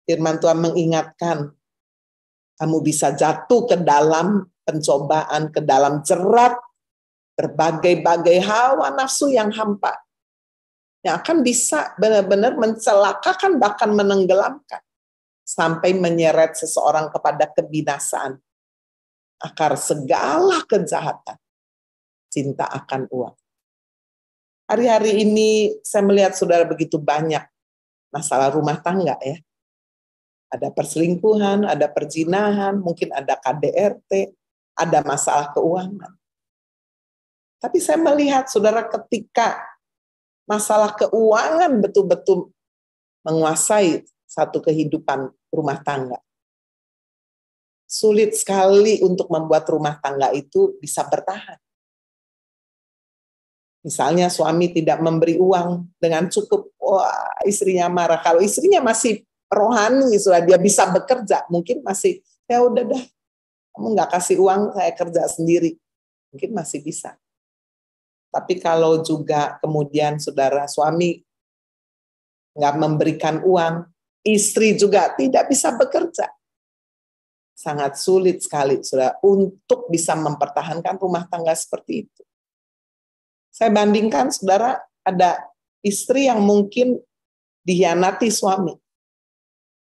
[SPEAKER 4] Firman Tuhan mengingatkan, kamu bisa jatuh ke dalam pencobaan, ke dalam jerat berbagai-bagai hawa nafsu yang hampa, yang akan bisa benar-benar mencelakakan, bahkan menenggelamkan, sampai menyeret seseorang kepada kebinasaan. Akar segala kejahatan, cinta akan uang. Hari-hari ini saya melihat saudara begitu banyak masalah rumah tangga ya. Ada perselingkuhan, ada perzinahan, mungkin ada KDRT, ada masalah keuangan. Tapi saya melihat saudara, ketika masalah keuangan betul-betul menguasai satu kehidupan rumah tangga, sulit sekali untuk membuat rumah tangga itu bisa bertahan. Misalnya suami tidak memberi uang dengan cukup, wah istrinya marah. Kalau istrinya masih rohani, sudah dia bisa bekerja, mungkin masih, ya udah dah, kamu nggak kasih uang, saya kerja sendiri. Mungkin masih bisa. Tapi kalau juga kemudian saudara suami nggak memberikan uang, istri juga tidak bisa bekerja. Sangat sulit sekali, saudara, untuk bisa mempertahankan rumah tangga seperti itu. Saya bandingkan, saudara, ada istri yang mungkin dikhianati suami.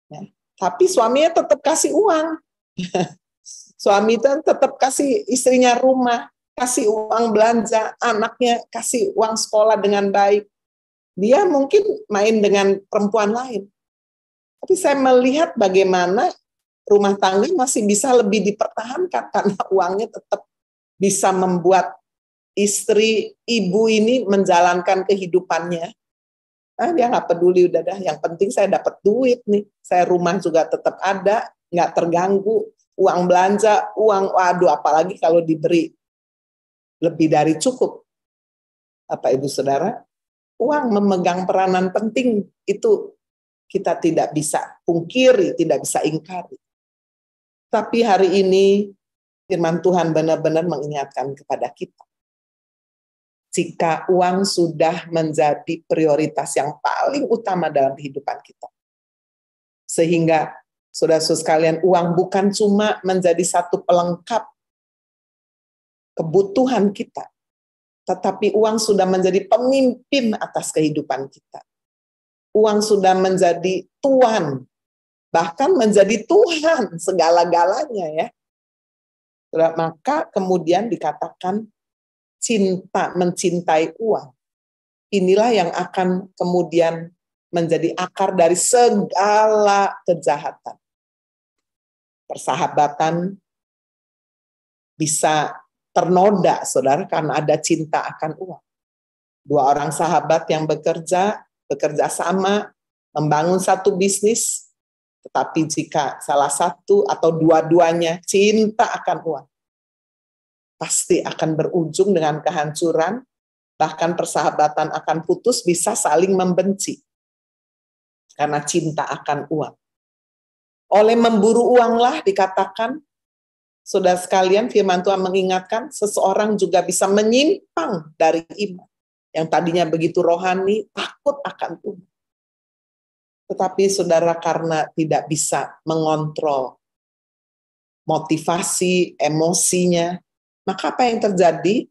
[SPEAKER 4] Ya, tapi suaminya tetap kasih uang. Suami itu tetap kasih istrinya rumah, kasih uang belanja, anaknya kasih uang sekolah dengan baik. Dia mungkin main dengan perempuan lain. Tapi saya melihat bagaimana rumah tangga masih bisa lebih dipertahankan karena uangnya tetap bisa membuat istri, ibu ini menjalankan kehidupannya. Dia nggak peduli, udah dah, yang penting saya dapat duit nih, saya rumah juga tetap ada, nggak terganggu, uang belanja, uang, waduh, apalagi kalau diberi lebih dari cukup. Bapak Ibu Saudara, uang memegang peranan penting, itu kita tidak bisa pungkiri, tidak bisa ingkari. Tapi hari ini firman Tuhan benar-benar mengingatkan kepada kita. Jika uang sudah menjadi prioritas yang paling utama dalam kehidupan kita. Sehingga saudara-saudara sekalian, uang bukan cuma menjadi satu pelengkap kebutuhan kita, tetapi uang sudah menjadi pemimpin atas kehidupan kita. Uang sudah menjadi tuan, bahkan menjadi Tuhan segala-galanya ya. Maka kemudian dikatakan cinta, mencintai uang. Inilah yang akan kemudian menjadi akar dari segala kejahatan. Persahabatan bisa ternoda, saudara, karena ada cinta akan uang. Dua orang sahabat yang bekerja sama, membangun satu bisnis, tetapi jika salah satu atau dua-duanya cinta akan uang, pasti akan berujung dengan kehancuran, bahkan persahabatan akan putus, bisa saling membenci karena cinta akan uang. Oleh memburu uanglah dikatakan, saudara sekalian, firman Tuhan mengingatkan, seseorang juga bisa menyimpang dari iman. Yang tadinya begitu rohani, takut akan Tuhan. Tetapi saudara, karena tidak bisa mengontrol motivasi, emosinya, maka apa yang terjadi?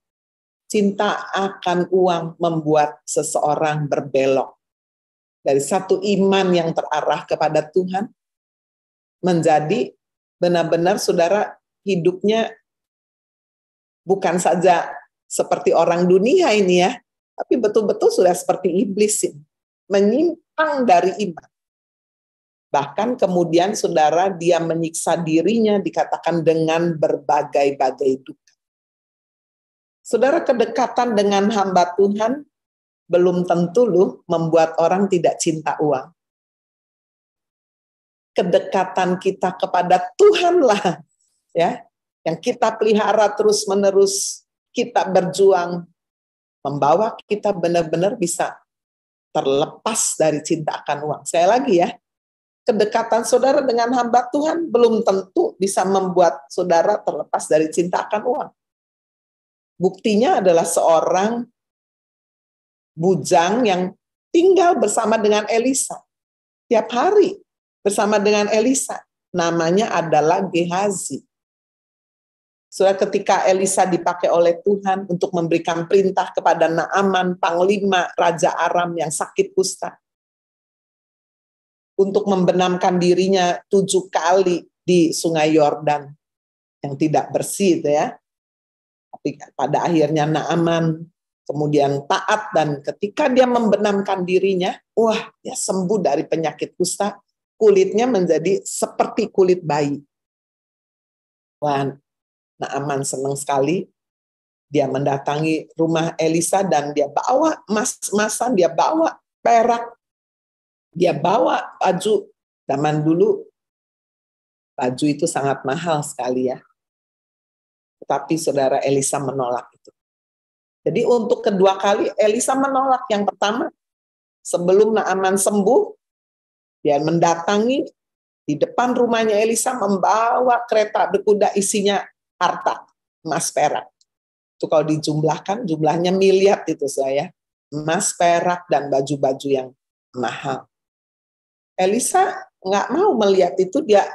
[SPEAKER 4] Cinta akan uang membuat seseorang berbelok. Dari satu iman yang terarah kepada Tuhan, menjadi benar-benar saudara hidupnya bukan saja seperti orang dunia ini ya, tapi betul-betul sudah seperti iblis ini, menyimpang dari iman. Bahkan kemudian saudara dia menyiksa dirinya, dikatakan dengan berbagai-bagai duka. Saudara, kedekatan dengan hamba Tuhan belum tentu loh membuat orang tidak cinta uang. kedekatan kita kepada Tuhanlah ya, yang kita pelihara terus-menerus, kita berjuang membawa kita benar-benar bisa terlepas dari cinta akan uang. Sekali lagi ya, kedekatan saudara dengan hamba Tuhan belum tentu bisa membuat saudara terlepas dari cinta akan uang. Buktinya adalah seorang bujang yang tinggal bersama dengan Elisa. Tiap hari bersama dengan Elisa. Namanya adalah Gehazi. Saudara, ketika Elisa dipakai oleh Tuhan untuk memberikan perintah kepada Naaman, panglima Raja Aram yang sakit kusta, untuk membenamkan dirinya 7 kali di Sungai Yordan yang tidak bersih, itu ya. Tapi pada akhirnya Naaman kemudian taat, dan ketika dia membenamkan dirinya, wah, dia sembuh dari penyakit kusta, kulitnya menjadi seperti kulit bayi. Wah, Naaman senang sekali. Dia mendatangi rumah Elisa dan dia bawa emas-emasan, dia bawa perak, dia bawa baju. Zaman dulu baju itu sangat mahal sekali ya. Tetapi saudara, Elisa menolak itu. Jadi untuk kedua kali Elisa menolak. Yang pertama, sebelum Naaman sembuh, dia mendatangi di depan rumahnya Elisa, membawa kereta berkuda isinya harta, emas perak. Itu kalau dijumlahkan, jumlahnya miliar itu saya. Emas, perak, dan baju-baju yang mahal. Elisa nggak mau melihat itu, dia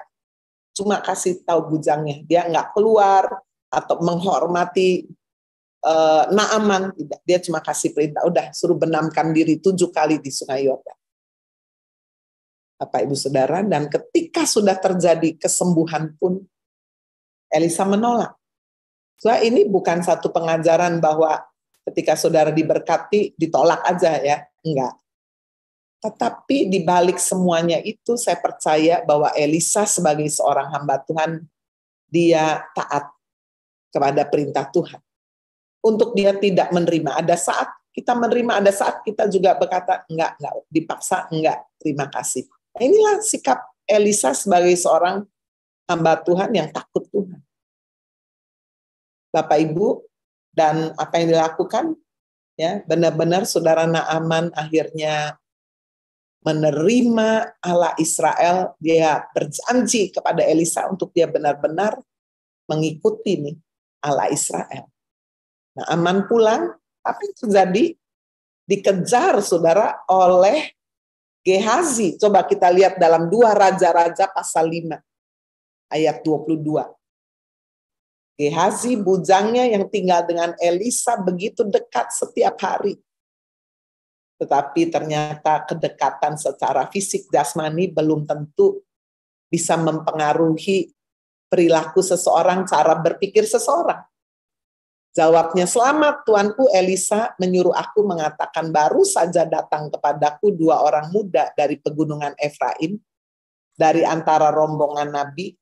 [SPEAKER 4] cuma kasih tahu bujangnya. Dia nggak keluar atau menghormati Naaman. Tidak. Dia cuma kasih perintah, udah suruh benamkan diri 7 kali di Sungai Yordan. Bapak Ibu Saudara, dan ketika sudah terjadi kesembuhan pun, Elisa menolak. Soalnya ini bukan satu pengajaran bahwa ketika saudara diberkati, ditolak aja ya. Enggak. Tetapi di balik semuanya itu, saya percaya bahwa Elisa sebagai seorang hamba Tuhan, dia taat kepada perintah Tuhan. Untuk dia tidak menerima. Ada saat kita menerima, ada saat kita juga berkata, enggak, dipaksa, enggak, terima kasih. Nah, inilah sikap Elisa sebagai seorang hamba Tuhan yang takut Tuhan. Bapak Ibu, dan apa yang dilakukan, ya benar-benar saudara Naaman akhirnya menerima Allah Israel. Dia berjanji kepada Elisa untuk dia benar-benar mengikuti nih Allah Israel. Naaman pulang, apa yang terjadi? Dikejar saudara oleh Gehazi. Coba kita lihat dalam 2 Raja-Raja pasal 5 ayat 22. Gehazi bujangnya yang tinggal dengan Elisa begitu dekat setiap hari. Tetapi ternyata kedekatan secara fisik jasmani belum tentu bisa mempengaruhi perilaku seseorang, cara berpikir seseorang. Jawabnya, selamat Tuanku, Elisa menyuruh aku mengatakan, baru saja datang kepadaku 2 orang muda dari pegunungan Efraim, dari antara rombongan nabi.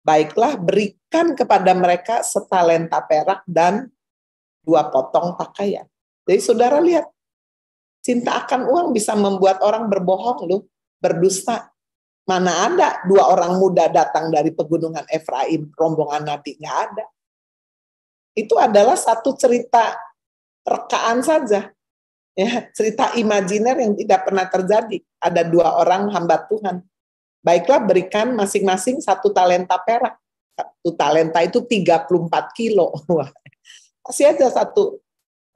[SPEAKER 4] Baiklah, berikan kepada mereka setalenta perak dan 2 potong pakaian. Jadi saudara lihat, cinta akan uang bisa membuat orang berbohong loh, berdusta. Mana ada 2 orang muda datang dari pegunungan Efraim, rombongan nabi, nggak ada. Itu adalah satu cerita rekaan saja, ya, cerita imajiner yang tidak pernah terjadi. Ada 2 orang hamba Tuhan. Baiklah, berikan masing-masing 1 talenta perak. 1 talenta itu 34 kilo. Wah, kasih aja 1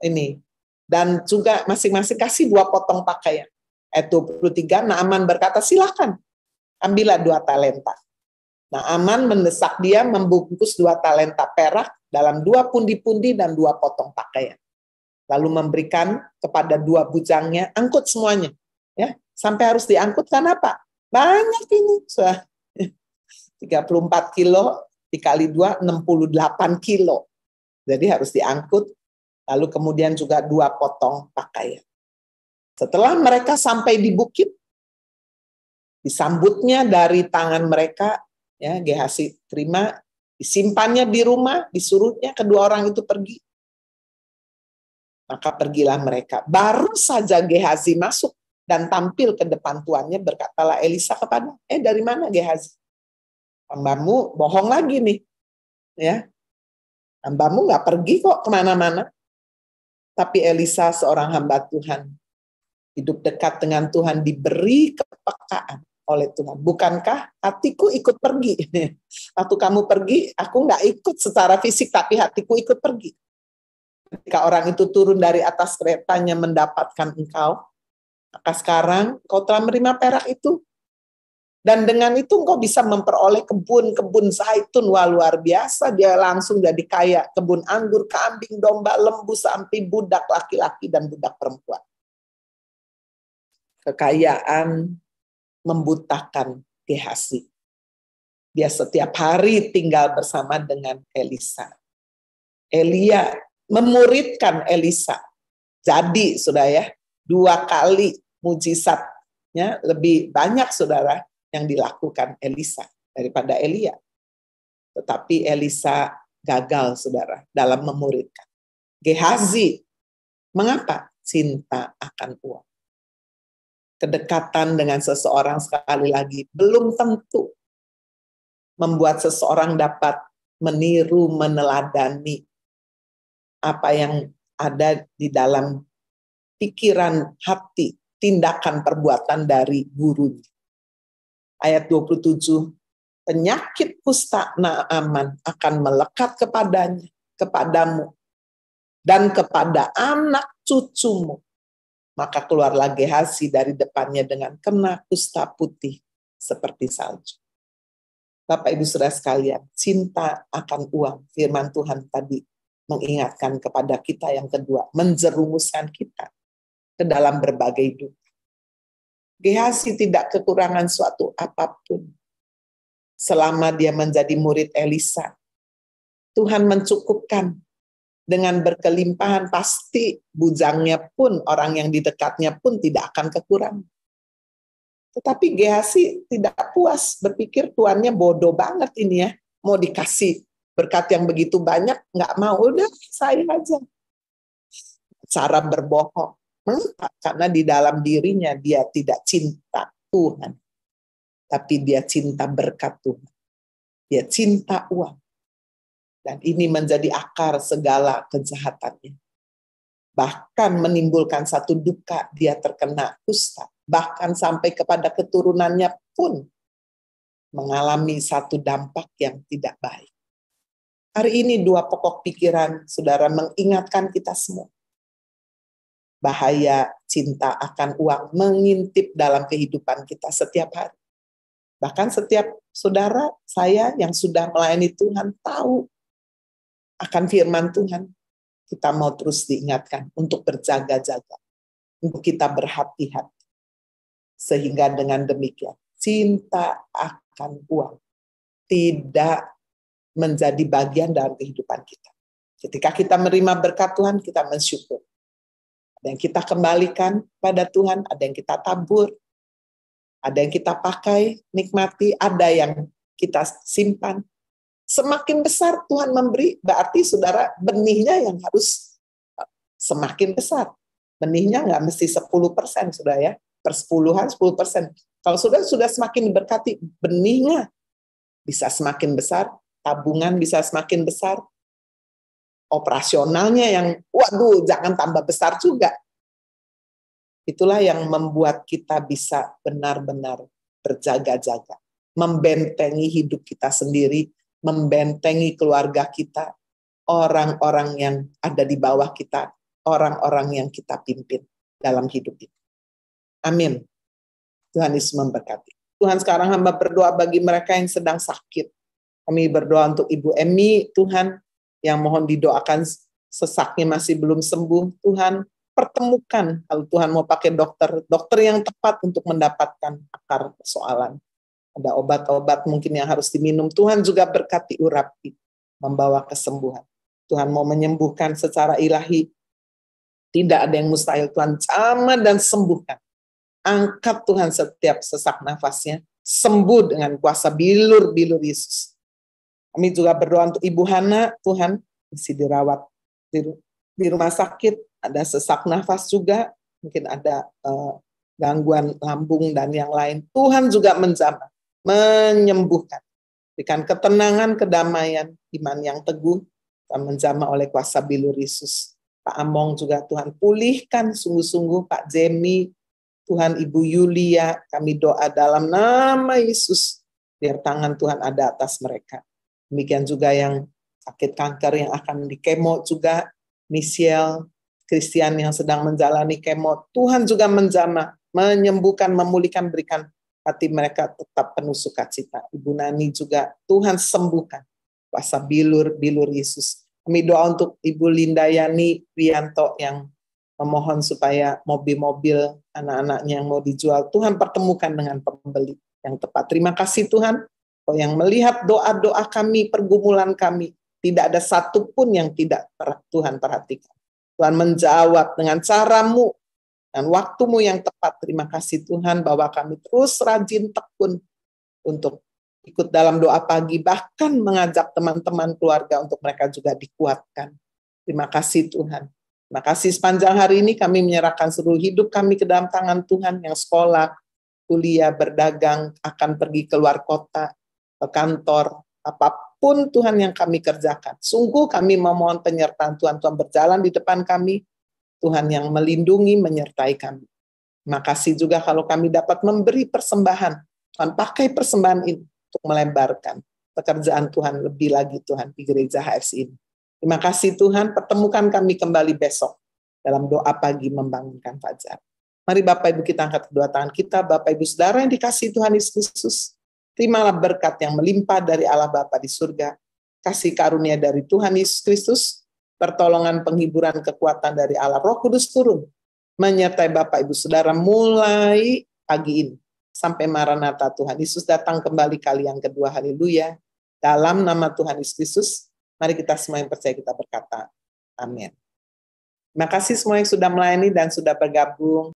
[SPEAKER 4] ini. Dan juga masing-masing kasih 2 potong pakaian. Ayat 23, Naaman berkata, silakan, ambillah 2 talenta. Naaman mendesak dia membungkus 2 talenta perak dalam 2 pundi-pundi dan 2 potong pakaian. Lalu memberikan kepada 2 bujangnya, angkut semuanya. Ya, sampai harus diangkut, kenapa? Banyak ini. 34 kilo dikali 2, 68 kilo. Jadi harus diangkut. Lalu kemudian juga 2 potong pakaian. Setelah mereka sampai di bukit, disambutnya dari tangan mereka, ya, Gehazi terima, disimpannya di rumah, disuruhnya kedua orang itu pergi. Maka pergilah mereka. Baru saja Gehazi masuk Dan tampil ke depan tuannya, berkatalah Elisa kepada, dari mana Gehazi? Hambamu bohong lagi nih. Ya, hambamu nggak pergi kok kemana-mana. Tapi Elisa seorang hamba Tuhan, hidup dekat dengan Tuhan, diberi kepekaan oleh Tuhan. Bukankah hatiku ikut pergi? Waktu kamu pergi, aku nggak ikut secara fisik, tapi hatiku ikut pergi. Ketika orang itu turun dari atas keretanya mendapatkan engkau, maka sekarang kau telah menerima perak itu. Dan dengan itu engkau bisa memperoleh kebun zaitun. Wah, luar biasa, dia langsung jadi kaya. Kebun anggur, kambing, domba, lembu, sampai budak laki-laki dan budak perempuan. Kekayaan membutakan Gehazi. Dia setiap hari tinggal bersama dengan Elisa. Elia memuridkan Elisa. Jadi, sudah ya, 2 kali mujizatnya lebih banyak, saudara, yang dilakukan Elisa daripada Elia. Tetapi Elisa gagal, saudara, dalam memuridkan. Gehazi, mengapa? Cinta akan uang. Kedekatan dengan seseorang, sekali lagi, belum tentu membuat seseorang dapat meniru, meneladani apa yang ada di dalam pikiran, hati, tindakan, perbuatan dari gurunya. Ayat 27, penyakit kusta Naaman akan melekat kepadamu, dan kepada anak cucumu. Maka keluarlah Gehazi dari depannya dengan kena kusta putih seperti salju. Bapak Ibu Saudara sekalian, cinta akan uang, firman Tuhan tadi mengingatkan kepada kita yang kedua, menjerumuskan kita ke dalam berbagai duka. Gehazi tidak kekurangan suatu apapun. Selama dia menjadi murid Elisa, Tuhan mencukupkan dengan berkelimpahan. Pasti bujangnya pun, orang yang di dekatnya pun tidak akan kekurangan. Tetapi Gehazi tidak puas, berpikir tuannya bodoh banget ini ya, mau dikasih berkat yang begitu banyak, nggak mau, udah saya aja. Cara berbohong. Mengapa? Karena di dalam dirinya dia tidak cinta Tuhan, tapi dia cinta berkat Tuhan. Dia cinta uang. Dan ini menjadi akar segala kejahatannya. Bahkan menimbulkan satu duka, dia terkena kusta. Bahkan sampai kepada keturunannya pun mengalami satu dampak yang tidak baik. Hari ini 2 pokok pikiran, saudara, mengingatkan kita semua. Bahaya cinta akan uang mengintip dalam kehidupan kita setiap hari. Bahkan setiap saudara, saya yang sudah melayani Tuhan tahu akan firman Tuhan. Kita mau terus diingatkan untuk berjaga-jaga, untuk kita berhati-hati. Sehingga dengan demikian, cinta akan uang tidak menjadi bagian dalam kehidupan kita. Ketika kita menerima berkat Tuhan, kita mensyukur. Ada yang kita kembalikan pada Tuhan, ada yang kita tabur, ada yang kita pakai, nikmati, ada yang kita simpan. Semakin besar Tuhan memberi, berarti saudara benihnya yang harus semakin besar. Benihnya nggak mesti 10%, sudah ya, persepuluhan 10%. Kalau sudah semakin diberkati, benihnya bisa semakin besar, tabungan bisa semakin besar, operasionalnya yang, waduh, jangan tambah besar juga. Itulah yang membuat kita bisa benar-benar berjaga-jaga, membentengi hidup kita sendiri, membentengi keluarga kita, orang-orang yang ada di bawah kita, orang-orang yang kita pimpin dalam hidup ini. Amin. Tuhan Yesus memberkati. Tuhan, sekarang hamba berdoa bagi mereka yang sedang sakit. Kami berdoa untuk Ibu Emi, Tuhan, yang mohon didoakan sesaknya masih belum sembuh. Tuhan, pertemukan kalau Tuhan mau pakai dokter yang tepat untuk mendapatkan akar persoalan. Ada obat-obat mungkin yang harus diminum. Tuhan juga berkati urapi, membawa kesembuhan. Tuhan mau menyembuhkan secara ilahi. Tidak ada yang mustahil. Tuhan jamah dan sembuhkan. Angkat Tuhan setiap sesak nafasnya. Sembuh dengan kuasa bilur-bilur Yesus. Kami juga berdoa untuk Ibu Hana, Tuhan, masih dirawat di rumah sakit, ada sesak nafas juga, mungkin ada gangguan lambung dan yang lain. Tuhan juga menjamah, menyembuhkan. Berikan ketenangan, kedamaian, iman yang teguh, dan menjamah oleh kuasa bilur Yesus. Pak Among juga Tuhan pulihkan sungguh-sungguh, Pak Jemi, Tuhan Ibu Yulia, kami doa dalam nama Yesus, biar tangan Tuhan ada atas mereka. Demikian juga yang sakit kanker yang akan dikemo juga, Michelle, Christian yang sedang menjalani kemo, Tuhan juga menjamah, menyembuhkan, memulihkan, berikan hati mereka tetap penuh sukacita. Ibu Nani juga Tuhan sembuhkan, kuasa bilur Yesus. Kami doa untuk Ibu Lindayani Prianto yang memohon supaya mobil-mobil anak-anaknya yang mau dijual, Tuhan pertemukan dengan pembeli yang tepat. Terima kasih Tuhan, kau yang melihat doa-doa kami, pergumulan kami, tidak ada satupun yang tidak Tuhan perhatikan. Tuhan menjawab dengan caramu dan waktumu yang tepat. Terima kasih Tuhan bahwa kami terus rajin tekun untuk ikut dalam doa pagi, bahkan mengajak teman-teman keluarga untuk mereka juga dikuatkan. Terima kasih Tuhan. Terima kasih sepanjang hari ini kami menyerahkan seluruh hidup kami ke dalam tangan Tuhan, yang sekolah, kuliah, berdagang, akan pergi keluar kota, ke kantor, apapun Tuhan yang kami kerjakan. Sungguh kami memohon penyertaan Tuhan, Tuhan berjalan di depan kami, Tuhan yang melindungi, menyertai kami. Terima kasih juga kalau kami dapat memberi persembahan. Tuhan pakai persembahan ini untuk melebarkan pekerjaan Tuhan lebih lagi Tuhan di gereja HFC ini. Terima kasih Tuhan, pertemukan kami kembali besok dalam doa pagi membangunkan fajar. Mari Bapak Ibu kita angkat kedua tangan kita, Bapak Ibu Saudara yang dikasihi Tuhan Yesus Kristus. Terimalah berkat yang melimpah dari Allah Bapa di surga, kasih karunia dari Tuhan Yesus Kristus, pertolongan, penghiburan, kekuatan dari Allah Roh Kudus turun, menyertai Bapak Ibu Saudara mulai pagi ini, sampai Maranatha Tuhan Yesus datang kembali kali yang kedua. Haleluya. Dalam nama Tuhan Yesus Kristus, mari kita semua yang percaya kita berkata, amin. Terima kasih semua yang sudah melayani dan sudah bergabung.